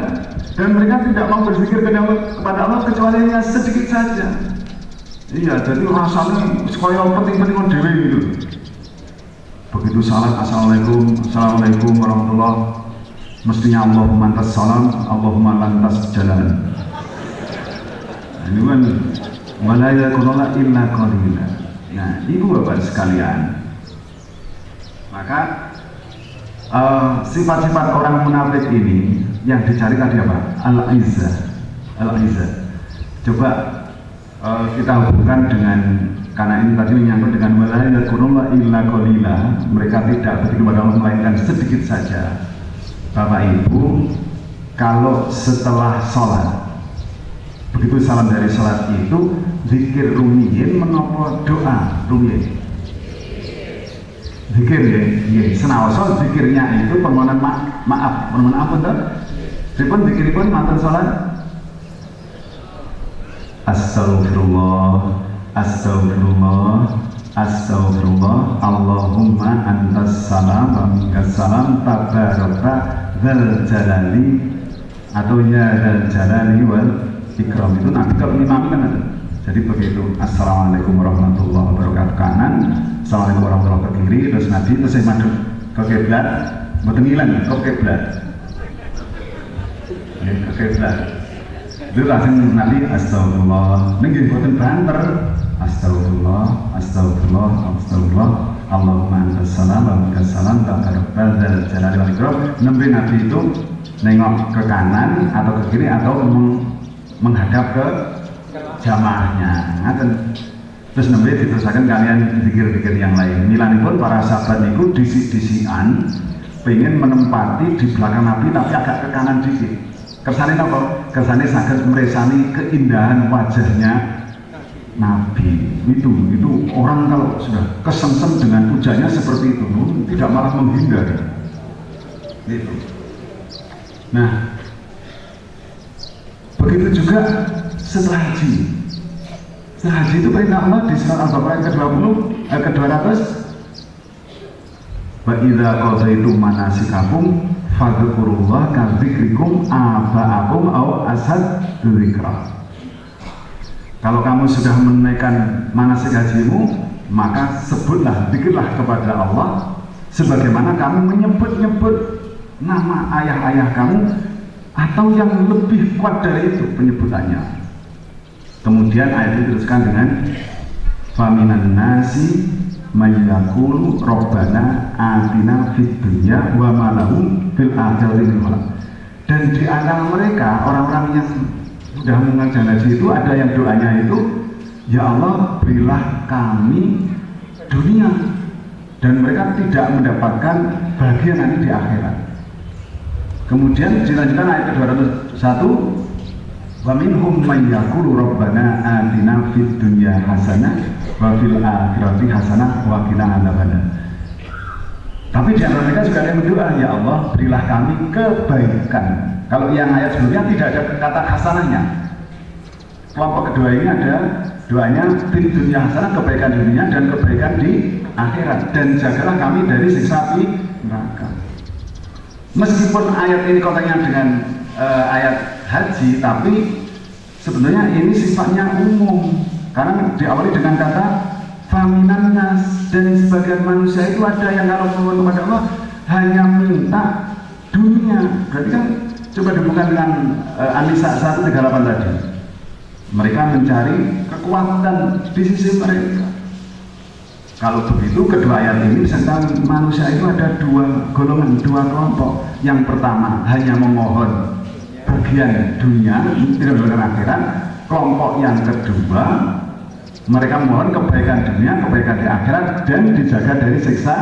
dan mereka tidak mau berzikir kepada Allah kecuali hanya sedikit saja. Iya, jadi rasanya sekaya penting-penting dewe gitu. Begitu salat, assalamualaikum warahmatullahi, mestinya Allahumma antas salam, Allahumma lantas jalan. Ini kan balaya kurunlah ilah kolila. Nah, ibu bapak sekalian, maka sifat-sifat orang munafik ini yang dicari tadi apa? Al-izzah. Al-izzah. Coba kita hubungkan dengan, karena ini tadi menyangkut dengan wala yadhkurullah illa qalila, mereka tidak begitu pada Allah melainkan sedikit saja. Bapak Ibu, kalau setelah sholat, begitu salam dari sholat itu zikir rumiyin menapa doa rumiyin? Zikir ya, senaoso zikirnya itu permohonan maaf, permohonan ampun toh. Dipun zikiripun matur salat Astaghfirullah, Astaghfirullah, Astaghfirullah, Allahumma antas salam wa minkas salam, tabaraka dzal jalali, atau ya dzal jalali wal ikram. Itu nanti kalau imam kan ada. Jadi begitu, assalamualaikum warahmatullahi wabarakatuh kanan, assalamualaikum warahmatullahi wabarakatuh ke kiri, terus nanti terus saya madep ke kiblat, mboten ngilang ke kiblat. Ya, ke kiblat. Itu langsung nanti astagfirullah, nggih mboten banter. Astagfirullah, astagfirullah, astagfirullah, Allahumma antas salam wa minkas salam, tabarakal dzal jalali wal ikram. Nembe nanti itu nengok ke kanan atau ke kiri atau menghadap ke jamaahnya, terus nembe diterusaken kalian zikir-zikir yang lain. Milanipun para sahabat niku disik-disikan pengen menempati di belakang Nabi tapi agak ke kanan dikit. Kersane napa? Kersane saged mresani keindahan wajahnya Nabi. Itu orang kalau sudah kesengsem dengan pujiannya seperti itu, tidak malah menghindar. Itu. Nah, begitu juga setelah haji. Setelah haji itu perintah Allah di surat Al-Baqarah ke-20 ke-200 Wa idza qadaitum manasikakum fadhkurullaha kadzikrikum aba'akum aw ashad dzikra. Kalau kamu sudah menunaikan manasik hajimu, maka sebutlah, zikirlah kepada Allah sebagaimana kamu menyebut-nyebut nama ayah-ayah kamu atau yang lebih kuat dari itu penyebutannya. Kemudian ayat itu diteruskan dengan faminan nasi mayyaqulu rabbana atina fid dunya wa ma lahum fil akhirati min khalaq. Dan di antara mereka orang-orang yang sudah mengajar haji itu ada yang doanya itu, ya Allah berilah kami dunia, dan mereka tidak mendapatkan bagian nanti di akhirat. Kemudian dilanjutkan ayat ke-201, wa minhum may yaqulu rabbana atina fid dunya hasanah wa fil akhirati hasanah wa qina adzabannar. Tapi di antara mereka juga ada yang berdoa, ya Allah berilah kami kebaikan. Kalau yang ayat sebelumnya tidak ada kata hasanahnya. Kelompok kedua ini ada doanya fid dunya hasanah, kebaikan di dunia dan kebaikan di akhirat, dan jagalah kami dari siksa api neraka. Meskipun ayat ini konteksnya dengan ayat haji, tapi sebenarnya ini sifatnya umum karena diawali dengan kata faminan nas, dan sebagian manusia itu ada yang kalau mohon kepada Allah hanya minta dunia. Berarti kan coba dihubungkan dengan An-Nisa 138 tadi, mereka mencari kekuatan di sisi mereka. Kalau begitu kedua ayat ini tentang manusia itu ada dua golongan, dua kelompok. Yang pertama hanya memohon bagian dunia, tidak mendapatkan akhirat. Kelompok yang kedua mereka mohon kebaikan dunia, kebaikan di akhirat, dan dijaga dari siksa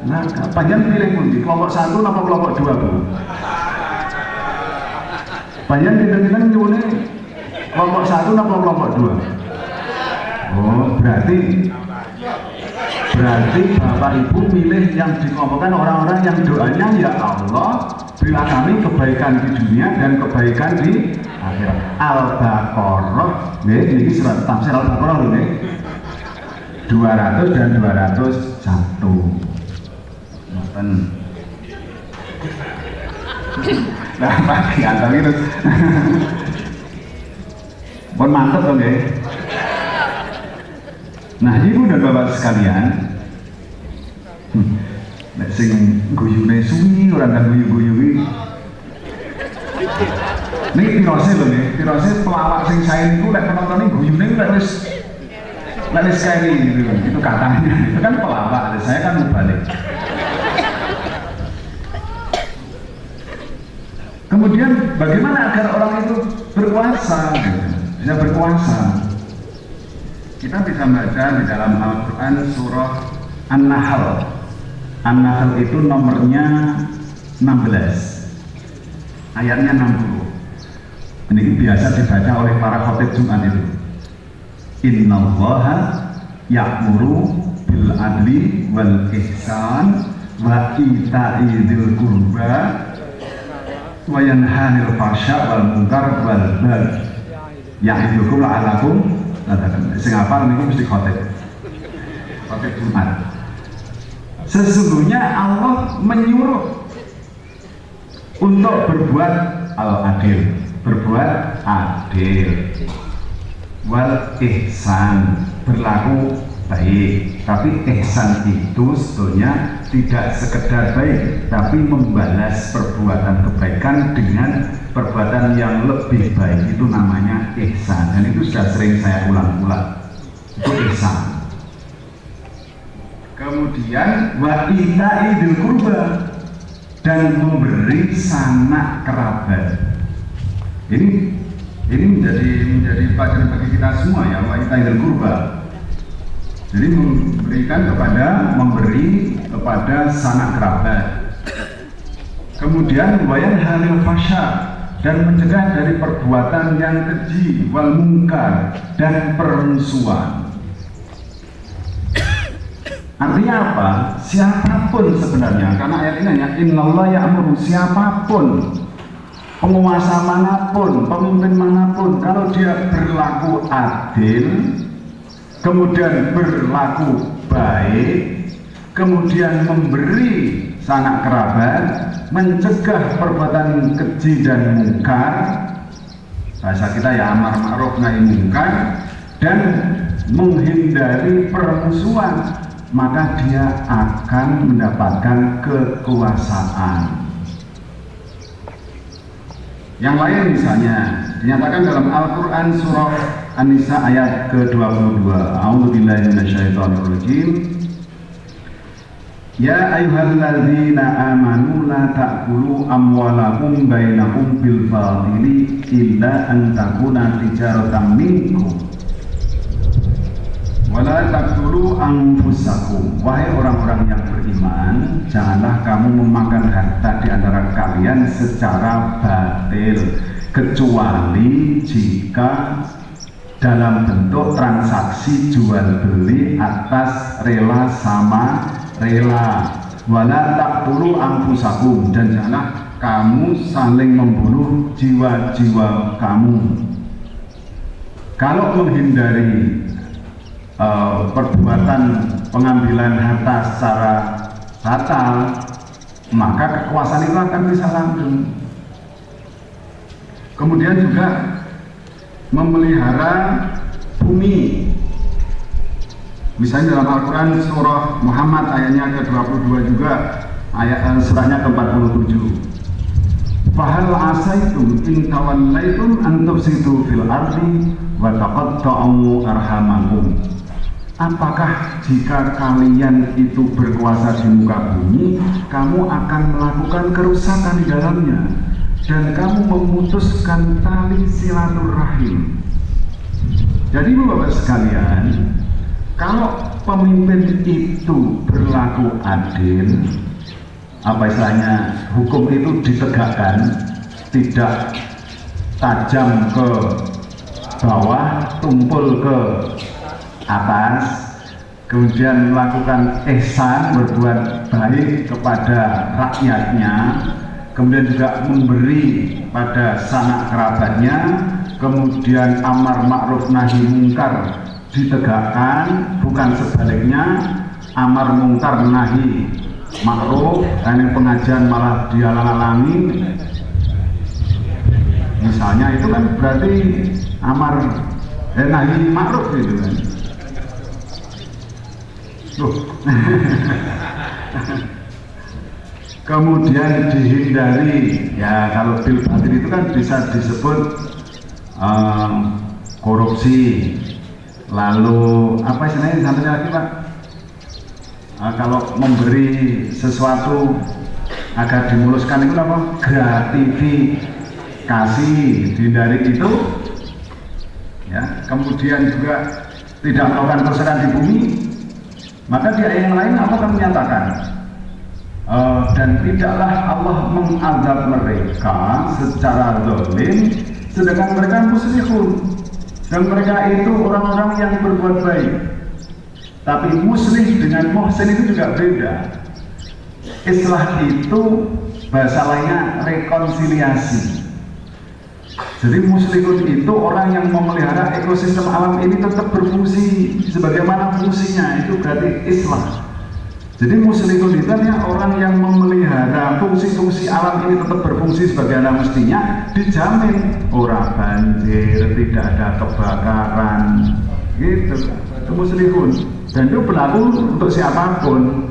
neraka. Panjang pilih pundi, kelompok satu atau kelompok dua, Bu? Panjang kita nyuwune kelompok satu atau kelompok dua? Oh, berarti Bapak Ibu milih yang dikelompokkan orang-orang yang doanya, ya Allah berilah kami kebaikan di dunia dan kebaikan di akhirat. Al-Baqarah, ini surat tafsir Al-Baqarah ini 200 dan 201. Nah, pagi antar itu. Pun mantep dong ya. Nah, ibu dan bapak sekalian, nek sing guyune suwi ora kan guyu-guyu. Niki pirose lho nggih, pirose pelawak sing sae niku lek penonton guyune lek wis kae gitu. Itu katanya. Itu kan pelawak, saya kan balik. Kemudian bagaimana agar orang itu berkuasa, bisa berkuasa? Kita bisa baca di dalam Al-Quran surah An-Nahl. An-Nahl itu nomornya 16, ayatnya 60. Ini biasa dibaca oleh para khotib Jumat itu. Innallaha ya'muru bil adli wal ihsan wa ita'i dzil qurba wa yanhanil fahsya wal munkar wal baghi ya'idukum la'allakum. Sing hafal niku mesti khotib Jumat. Sesungguhnya Allah menyuruh untuk berbuat al-adil, berbuat adil, wal ihsan, berlaku baik. Tapi ihsan itu sebetulnya tidak sekedar baik, tapi membalas perbuatan kebaikan dengan perbuatan yang lebih baik. Itu namanya ihsan, dan itu sudah sering saya ulang-ulang. Itu ihsan. Kemudian wa ita'i dzil qurba, dan memberi sanak kerabat. Ini menjadi pelajaran bagi kita semua ya, wa ita'i dzil qurba. Jadi memberi kepada sanak kerabat. Kemudian wayan halil fasya, dan mencegah dari perbuatan yang keji, wal mungkar, dan permusuhan. Artinya apa? Siapapun sebenarnya, karena ayat ini ya, innallaha ya'muru, siapapun, penguasa manapun, pemimpin manapun, kalau dia berlaku adil, kemudian berlaku baik, kemudian memberi sanak kerabat, mencegah perbuatan keji dan mungkar, bahasa kita ya amar ma'ruf nahi mungkar, dan menghindari permusuhan, maka dia akan mendapatkan kekuasaan. Yang lain misalnya dinyatakan dalam Al-Quran surah An-Nisa ayat ke-22, A'udzubillahi minasyaitonirrajim. Ya ayyuhalladzina amanu la ta'kulu amwalakum bainakum bil batili illa an takuna tijaratan minkum wala taqtulu anfusakum. Wahai orang-orang yang beriman, janganlah kamu memakan harta di antara kalian secara batil, kecuali jika dalam bentuk transaksi jual beli atas rela sama rela. Wala taqtulu anfusakum, dan janganlah kamu saling membunuh jiwa-jiwa kamu. Kalau menghindari perbuatan pengambilan harta secara batal, maka kekuasaan itu akan bisa langgeng. Kemudian juga memelihara bumi. Misalnya dalam Al-Quran surah Muhammad ayatnya ke-22 juga, ayat surahnya ke-47. Fahal asaitum in tawallaitum an tufsidu fil ardi wa taqatta'u arhamakum. Apakah jika kalian itu berkuasa di muka bumi, kamu akan melakukan kerusakan di dalamnya dan kamu memutuskan tali silaturahim. Jadi Bapak sekalian, kalau pemimpin itu berlaku adil, apa istilahnya, hukum itu ditegakkan, tidak tajam ke bawah, tumpul ke atas, kemudian melakukan ihsan, berbuat baik kepada rakyatnya, kemudian juga memberi pada sanak kerabatnya, kemudian amar ma'ruf nahi mungkar ditegakkan, bukan sebaliknya amar mungkar nahi ma'ruf, dan pengajian malah dihalang-halangi. Misalnya itu kan berarti amar nahi ma'ruf itu kan. Kemudian dihindari, ya kalau bil batil itu kan bisa disebut korupsi, lalu apa istilahnya satunya lagi Pak, kalau memberi sesuatu agar dimuluskan itu apa, gratifikasi, dihindari itu ya. Kemudian juga tidak melakukan kerusakan di bumi. Maka di ayat yang lain Allah akan menyatakan, dan tidaklah Allah mengazab mereka secara zalim sedangkan mereka muslihun, dan mereka itu orang-orang yang berbuat baik. Tapi muslih dengan muhsin itu juga beda. Islah itu bahasa lainnya rekonsiliasi. Jadi muslihun itu orang yang memelihara ekosistem alam ini tetap berfungsi sebagaimana fungsinya, itu berarti islah. Jadi muslihun itu adalah orang yang memelihara fungsi-fungsi alam ini tetap berfungsi sebagaimana mestinya, dijamin ora banjir, tidak ada kebakaran, gitu. Itu muslihun, dan itu berlaku untuk siapapun.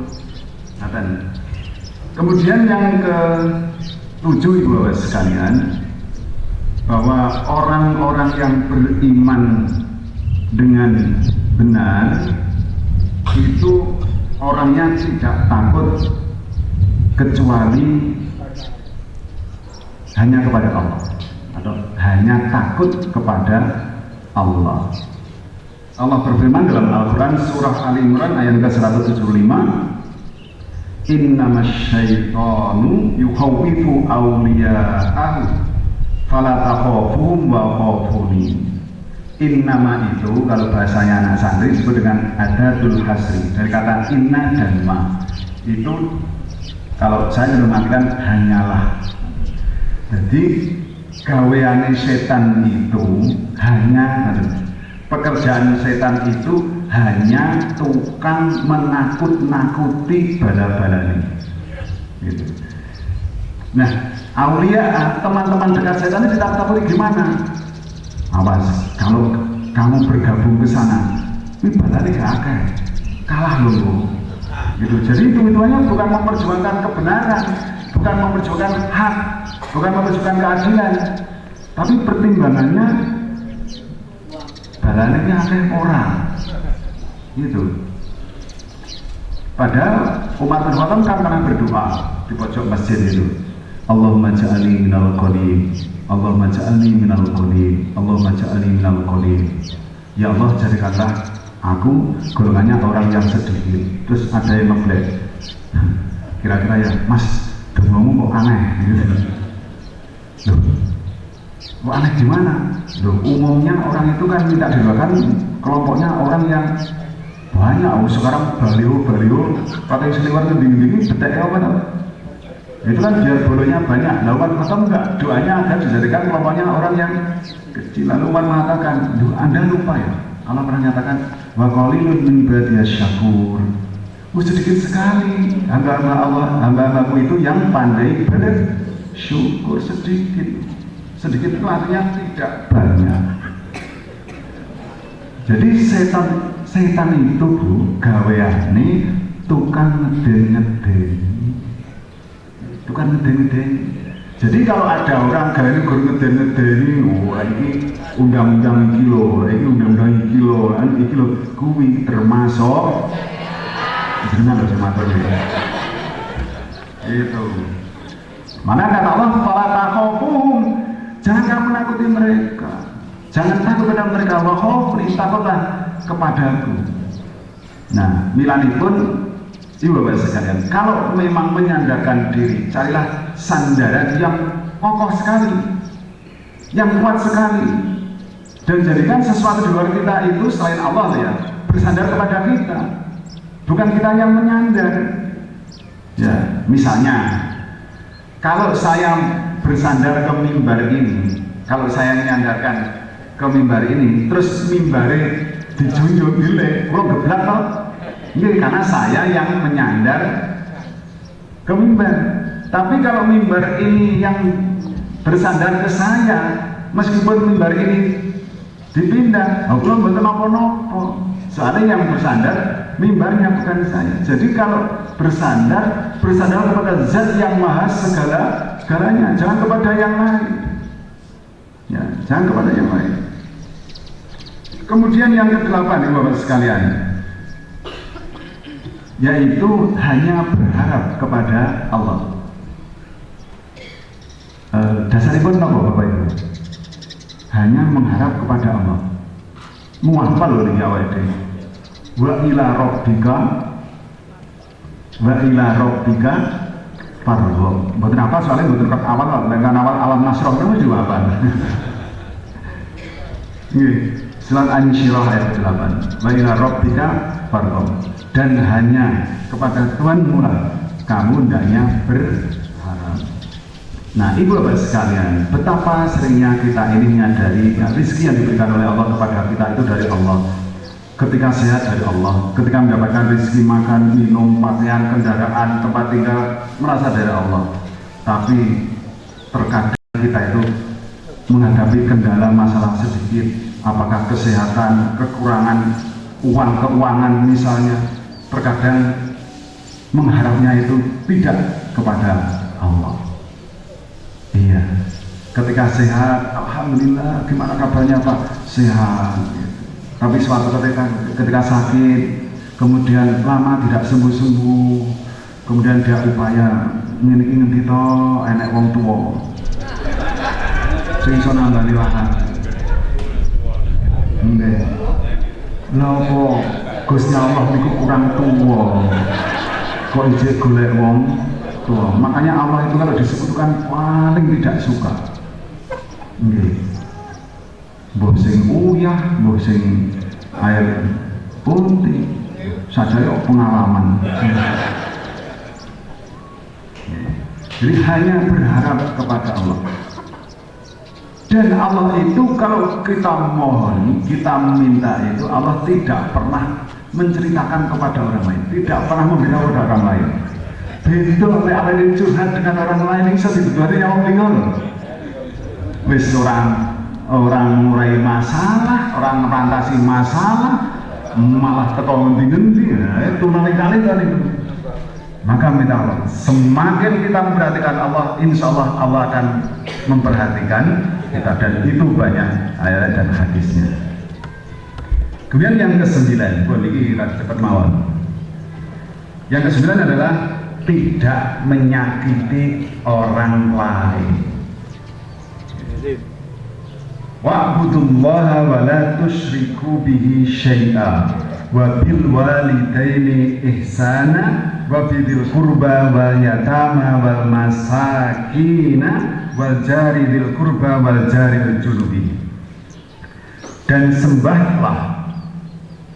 Kemudian yang ke-7 Ibu Bapak sekalian, bahwa orang-orang yang beriman dengan benar itu orangnya tidak takut kecuali hanya kepada Allah, atau hanya takut kepada Allah. Allah berfirman dalam Al-Quran surah Ali Imran ayat ke-175, innamasyaitonu yukhawwifu awliya'ahu fala takhafuhum wa khafuni. Innama itu kalau bahasanya anak santri disebut dengan adatul hasri, dari kata inna dan ma. Itu kalau saya mengartikan hanyalah. Jadi gaweane setan itu hanya pekerjaan pekerjaan setan itu hanya tukang menakut-nakuti bala-balanya. Gitu. Nah, aulia, teman-teman dekat setan ini ditakut-takuti gimana? Awas, kalau kamu bergabung ke sana, ini balanya gak akan kalah loh. Gitu. Jadi itu-ituannya bukan memperjuangkan kebenaran, bukan memperjuangkan hak, bukan memperjuangkan keadilan, tapi pertimbangannya balanya ini akan orang. Gitu. Padahal Umar bin Khattab kan pernah berdoa di pojok masjid itu, Allahumma ja'alni minal qadin, Allahumma ja'alni minal qadin, Allahumma ja'alni minal qadin. Ya Allah, jadikanlah aku golongannya orang yang sedikit. Terus ada yang ngeblek, kira-kira ya, Mas, doamu kok aneh gitu. Loh, kok aneh gimana? Loh, umumnya orang itu kan minta didoakan kelompoknya orang yang banyak. Sekarang baliho pakai seliwer tinggi-tinggi betek apa tau? Itu kan biar bolonya banyak. Nah, Umar kata enggak, doanya agar dijadikan kelompoknya orang yang kecil. Lalu Umar mengatakan, duh, Anda lupa ya, Allah pernah nyatakan, wa qalilun min ibadiyas syakur. Sedikit sekali hamba-hamba Allah, hamba-hambaku itu yang pandai bersyukur. Sedikit itu artinya tidak banyak. Jadi setan itu Bu, gaweane tukang ngeden-ngeden. Jadi kalau ada orang gaweane ngeden-ngedeni, wah ini undang-undang iki lho, iki lho, kuwi termasuk jenengan harus matur itu. Mana kata Allah, fala takhafuhum, jangan kamu nakuti mereka, jangan takut pada mereka, wa khafni, takutlah kepadaku. Nah, milanipun ibu bapak sekalian, kalau memang menyandarkan diri, carilah sandaran yang kokoh sekali, yang kuat sekali, dan jadikan sesuatu di luar kita itu selain Allah ya, bersandar kepada kita, bukan kita yang menyandar. Ya, misalnya kalau saya bersandar ke mimbar ini, kalau saya menyandarkan ke mimbar ini, terus mimbarnya dijunjung gile, kalau geblak loh, ini karena saya yang menyandar ke mimbar. Tapi kalau mimbar ini yang bersandar ke saya, meskipun mimbar ini dipindah, aku belum betul nopo-nopo. Soalnya yang bersandar mimbarnya bukan saya. Jadi kalau bersandar kepada Zat yang Maha segalanya, jangan kepada yang lain. Ya, jangan kepada yang lain. Kemudian yang ke-8 Bapak sekalian, yaitu hanya berharap kepada Allah. Dasarnya pun apa Bapak Ibu? Hanya mengharap kepada Allah. Muhafal loh ini awal ini. Wa ila rabbika farghab. Mboten apa soalnya mboten kok awal, lek awal alam nasroh itu juga apa? Nggih, surat An-Syirah ayat 8. Wa ila rabbika farghab. Dan hanya kepada Tuhanmu lah kamu hendaknya berharap. Nah, ibu bapak sekalian, betapa seringnya kita ini menyadari ya, rezeki yang diberikan oleh Allah kepada kita itu dari Allah. Ketika sehat dari Allah, ketika mendapatkan rezeki makan, minum, pakaian, kendaraan, tempat tinggal, merasa dari Allah. Tapi terkadang kita itu menghadapi kendala masalah sedikit, apakah kesehatan, kekurangan keuangan misalnya, terkadang mengharapnya itu tidak kepada Allah. Iya, ketika sehat, alhamdulillah, gimana kabarnya Pak? Sehat. Tapi suatu ketika sakit, kemudian lama tidak sembuh-sembuh, kemudian dia upaya ingin to enek wong tua, sing iso nambani lahan. Nggih. Napa Gusti Allah niku kurang tua, kok ijek golek wong tua. Makanya Allah itu kalau disebutkan paling tidak suka. Nggih. Mbah sing uyah, mbah sing air putih, saja yuk pengalaman. Jadi hanya berharap kepada Allah. Dan Allah itu kalau kita mohon, kita minta itu, Allah tidak pernah menceritakan kepada orang lain, tidak pernah membina kepada orang lain. Beda oleh apa yang curhat dengan orang lain yang sebetulnya yang bingung. Wis orang mulai masalah, orang merantasi masalah, malah teko ngendi-ngendi, itu kali itu. Maka minta Allah, semakin kita memperhatikan Allah, insya Allah Allah akan memperhatikan kita, dan itu banyak ayat dan hadisnya. Kemudian yang ke-9, ini cepat mawon. Yang ke-9 adalah tidak menyakiti orang lain. Wa'budullaha wa la tusyriku bihi syai'a wa bil walidaini ihsana wa bidil qurba wal yatama wal masakina wal jari dil qurba wal jari dil junubi. Dan sembahlah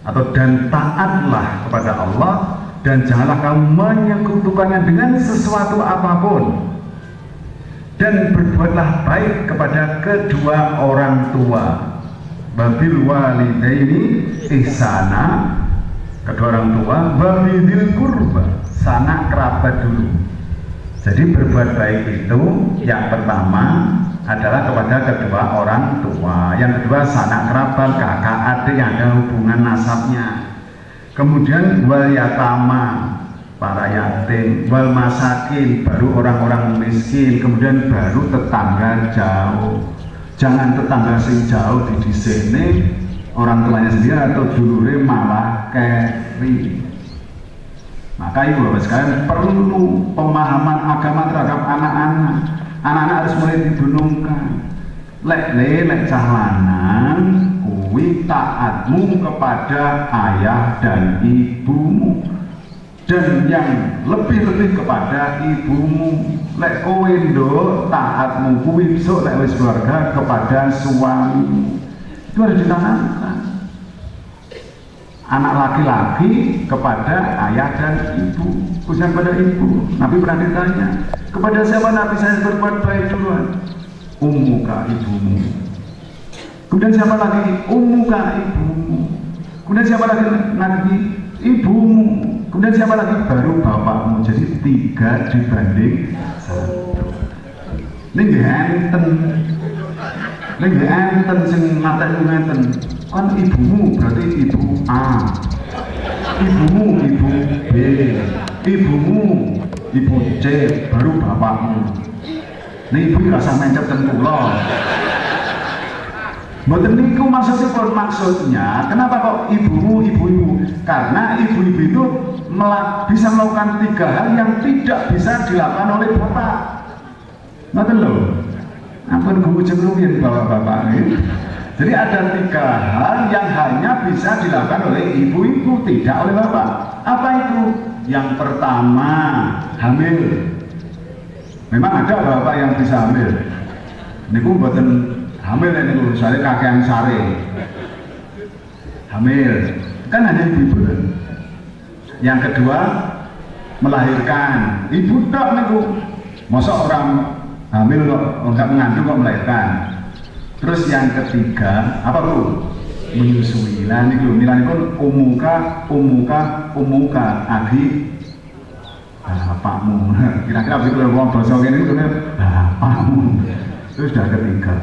atau dan taatlah kepada Allah, dan janganlah kamu menyekutukannya dengan sesuatu apapun, dan berbuatlah baik kepada kedua orang tua. Wabil walidaini ihsana, kedua orang tua, wabil qurba, sanak kerabat dulu. Jadi berbuat baik itu yang pertama adalah kepada kedua orang tua, yang kedua sanak kerabat, kakak adik yang ada hubungan nasabnya. Kemudian wal yatama, para yatim, wal masakin, baru orang-orang miskin, kemudian baru tetangga jauh. Jangan tetangga sing jauh di sini orang tuanya sendiri atau dulure malah keri. Maka ibu bapak sekalian perlu pemahaman agama terhadap anak-anak. Anak-anak harus mulai didunungkan. Lek cah lanang kuwi taatmu kepada ayah dan ibumu, dan yang lebih-lebih kepada ibumu. Lek kowe nduk taatmu kuwi besok lek wis keluarga kepada suami. Itu harus ditanamkan. Anak laki-laki kepada ayah dan ibu, bukan pada ibu. Nabi pernah ditanya, kepada siapa Nabi saya berbuat baik duluan? Ummuka, ibumu. Kemudian siapa lagi? Ummuka, ibumu. Kemudian siapa lagi? Ibumu. Kemudian siapa lagi? Baru bapakmu. Jadi 3 dibanding 1. Ini enten. Ini enten sing ngatain ngeten. Kan ibumu berarti ibu A, ibumu ibu B, ibumu ibu C, baru bapakmu. Ini ibu rasa mencet ten kula. Mboten niku maksudnya, kenapa kok ibumu, ibu-ibu? Karena ibu-ibu itu bisa melakukan 3 hal yang tidak bisa dilakukan oleh bapak. Ngoten lho. Ampun gumujeng rumiyin bapak-bapak ini. Jadi ada 3 hal yang hanya bisa dilakukan oleh ibu-ibu, tidak oleh bapak. Apa itu? Yang pertama, hamil. Memang ada bapak yang bisa hamil. Niku mboten hamil niku, misalnya kakean sare. Hamil, kan hanya ibu-ibu. Yang kedua, melahirkan. Ibu tok niku. Masa orang hamil kok enggak mengandung kok melahirkan. Terus yang ketiga, apa Bu? Menyusui. Lah niku nilai pun umuka adi bapakmu. Kira-kira begitu kalau bahasa ini itu bapakmu. Itu sudah ketiga.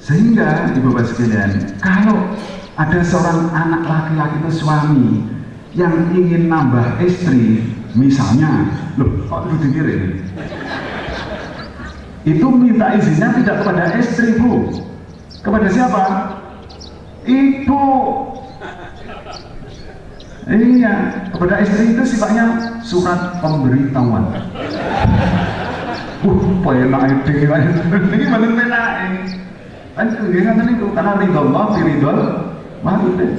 Sehingga ibu bapak sekalian, kalau ada seorang anak laki-laki itu suami yang ingin nambah istri, misalnya, loh kok itu dikirim? Itu minta izinnya tidak kepada istri, Bu. Kepada siapa? Ibu. Iya, kepada istri itu sifatnya surat pemberitahuan. Penak itu. Ini benar penak. Kan kegiatan itu karena ridho Allah, ridho walidain.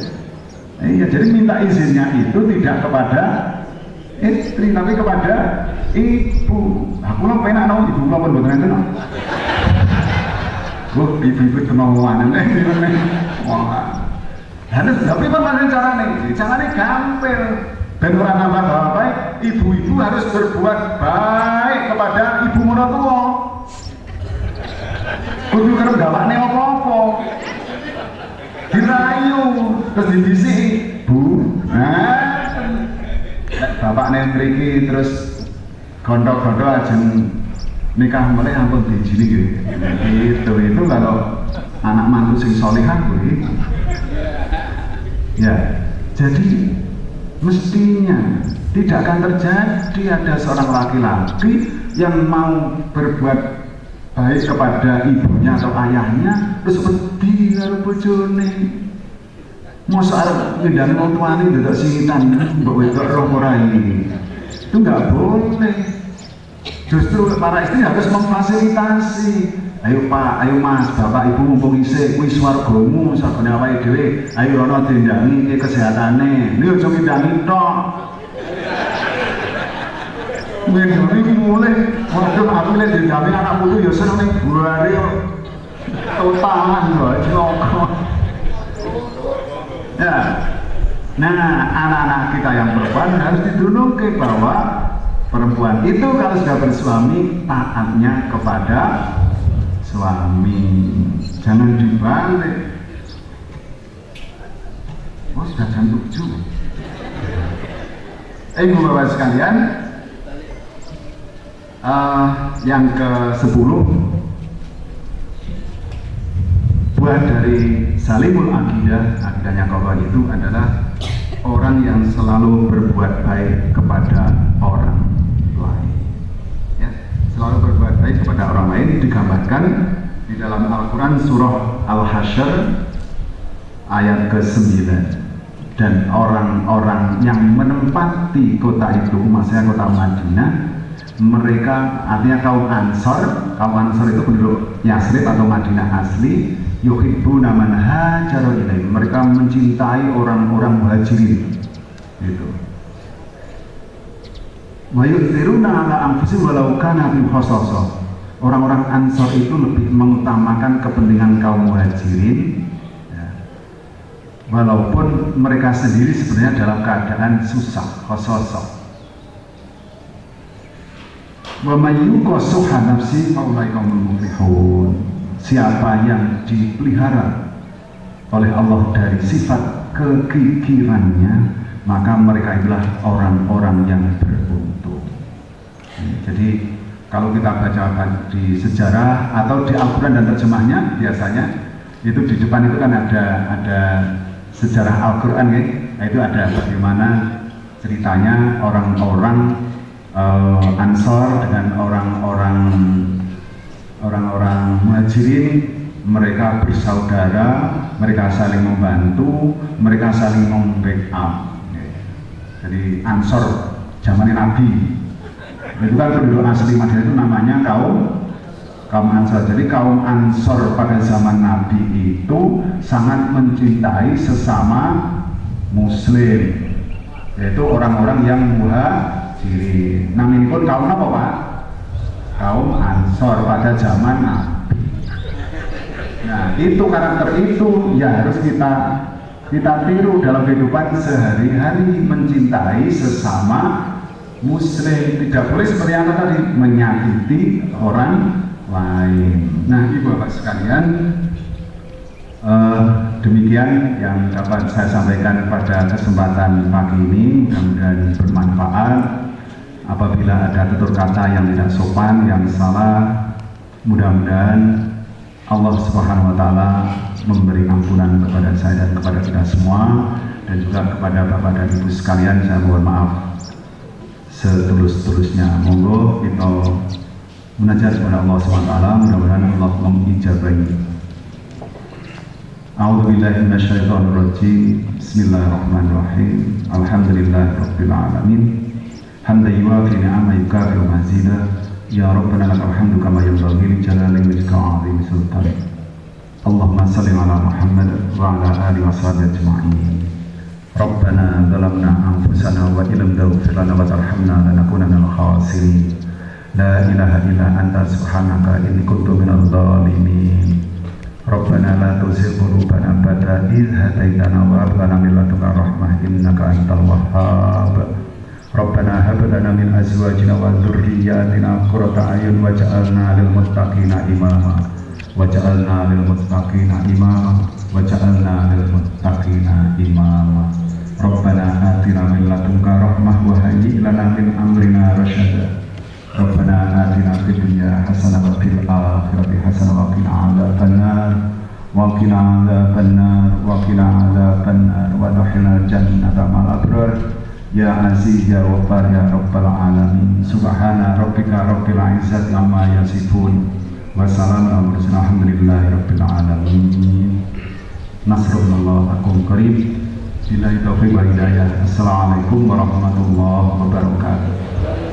Iya, jadi minta izinnya itu tidak kepada istri, tapi kepada ibu. Aku lah penak nong ibu lah pun betul itu nong. Ibu kemauan wah. Harus tapi bagaimana caranya gampil. Dan orang nambah baik, ibu-ibu harus berbuat baik kepada ibu mertua. kudu kerep gawakne apa-apa. Dirayu terus dibisi, Bu. Bapakne mriki terus gondok-gondok ajeng nikah mulai ampun dijini gitu. Itu kalau anak mantu sing solihah kuwi. Ya, jadi mestinya tidak akan terjadi ada seorang laki-laki yang mau berbuat baik kepada ibunya atau ayahnya terus wedi karo bojone. Mosok arep ngundang wong tuane ndok singitan mbok wedok roh ora ini. Itu enggak boleh. Justru para istri harus memfasilitasi. Ayo Pak, ayo Mas, Bapak Ibu mumpung isih kuwi swargamu sakjane awake dhewe. Ayo rono dindangi kesehatane. Niku aja ngindangi tok. Ngendoni mulai waduh aku lek dindangi anak putu ya seneng ning buare kok. Totalan lho ciloko. Ya. Nah, anak-anak kita yang perempuan harus didunungke bahwa perempuan itu kalau sudah bersuami taatnya kepada suami, jangan dibalik. Oh sudah jam 7. Ibu bapak sekalian, yang ke-10 buah dari Salimul Aqidah, akidahnya kawan itu adalah orang yang selalu berbuat baik kepada orang lain. Ya, selalu berbuat baik kepada orang lain digambarkan di dalam Al-Quran surah Al-Hasyr ayat ke-9. Dan orang-orang yang menempati kota itu, maksudnya kota Madinah, mereka artinya kaum Ansor itu penduduk Yasrib atau Madinah asli, yuhibbuna man hajara ilaihim, mereka mencintai orang-orang muhajirin gitu. Wa yu'thiruna ala anfusihim walau kana bihim khasassah. Orang-orang Ansor itu lebih mengutamakan kepentingan kaum muhajirin ya, walaupun mereka sendiri sebenarnya dalam keadaan susah, khasassah. Wa may yuqassuha nafsi fa ulaika humul muflihun. Siapa yang dipelihara oleh Allah dari sifat kegigirannya, maka mereka itulah orang-orang yang beruntung. Jadi kalau kita baca di sejarah atau di Al-Quran dan terjemahnya, biasanya itu di depan itu kan ada sejarah Al-Quran ya, itu ada bagaimana ceritanya orang-orang Ansor dengan orang-orang muhajirin, mereka bersaudara, mereka saling membantu, mereka saling membackup. Jadi Ansor zaman Nabi itu kan penduduk asli Madinah itu namanya kaum Ansor. Jadi kaum Ansor pada zaman Nabi itu sangat mencintai sesama Muslim, yaitu orang-orang yang muhajirin. Namanya pun kaum apa Pak? Kaum Ansor pada zaman Nabi. Nah, itu karakter itu ya harus kita tiru dalam kehidupan sehari-hari, mencintai sesama Muslim. Tidak boleh seperti yang tadi menyakiti orang lain. Nah, ibu bapak sekalian, demikian yang dapat saya sampaikan pada kesempatan pagi ini. Mudah-mudahan bermanfaat. Apabila ada tutur kata yang tidak sopan, yang salah, mudah-mudahan Allah Subhanahu wa Ta'ala memberi ampunan kepada saya dan kepada kita semua, dan juga kepada bapak dan ibu sekalian. Saya mohon maaf setulus-tulusnya. Monggo kita munajat kepada Allah Subhanahu wa Ta'ala, mudah-mudahan Allah mengijabahi. A'udzubillahi minasyaitonirrajim. Bismillahirrahmanirrahim. Alhamdulillahirabbil alamin. Hamdan yuwafi ni'ama yukafi'u mazida. Ya Rabbana lakal hamdu kama yanbaghi li jalali wajhika wa 'azimi sultanik. Allahumma shalli ala Muhammad wa ala alihi washabihi ajma'in. Rabbana zalamna anfusana wa illam taghfir lana wa tarhamna lanakunanna minal khasirin. La ilaha illa anta subhanaka inni kuntu minadh dhalimin. Rabbana la tuzigh qulubana ba'da idh hadaitana wa hab lana min ladunka rahmah innaka antal wahhab. Rabbana hab lana min azwajina wa dhurriyyatina qurrata a'yun waj'alna lil muttaqina imama. waj'alna lil muttaqina imama waj'alna lil muttaqina imama. Rabbana atina min ladunka rahmah wa hayyi lana min amrina rasyada. Rabbana atina fid dunya hasanah wa fil akhirati hasanah wa qina adzabannar wa qina adzabannar wa qina adzabannar wa adkhilna jannata ma'al abrar ya aziz ya ghaffar ya rabbal alamin. Subhana rabbika rabbil izzati amma yasifun wa salamun alal mursalin alhamdulillahi rabbil alamin. Nasrullah akum qarib. Billahi taufiq wa hidayah. Assalamualaikum warahmatullahi wabarakatuh.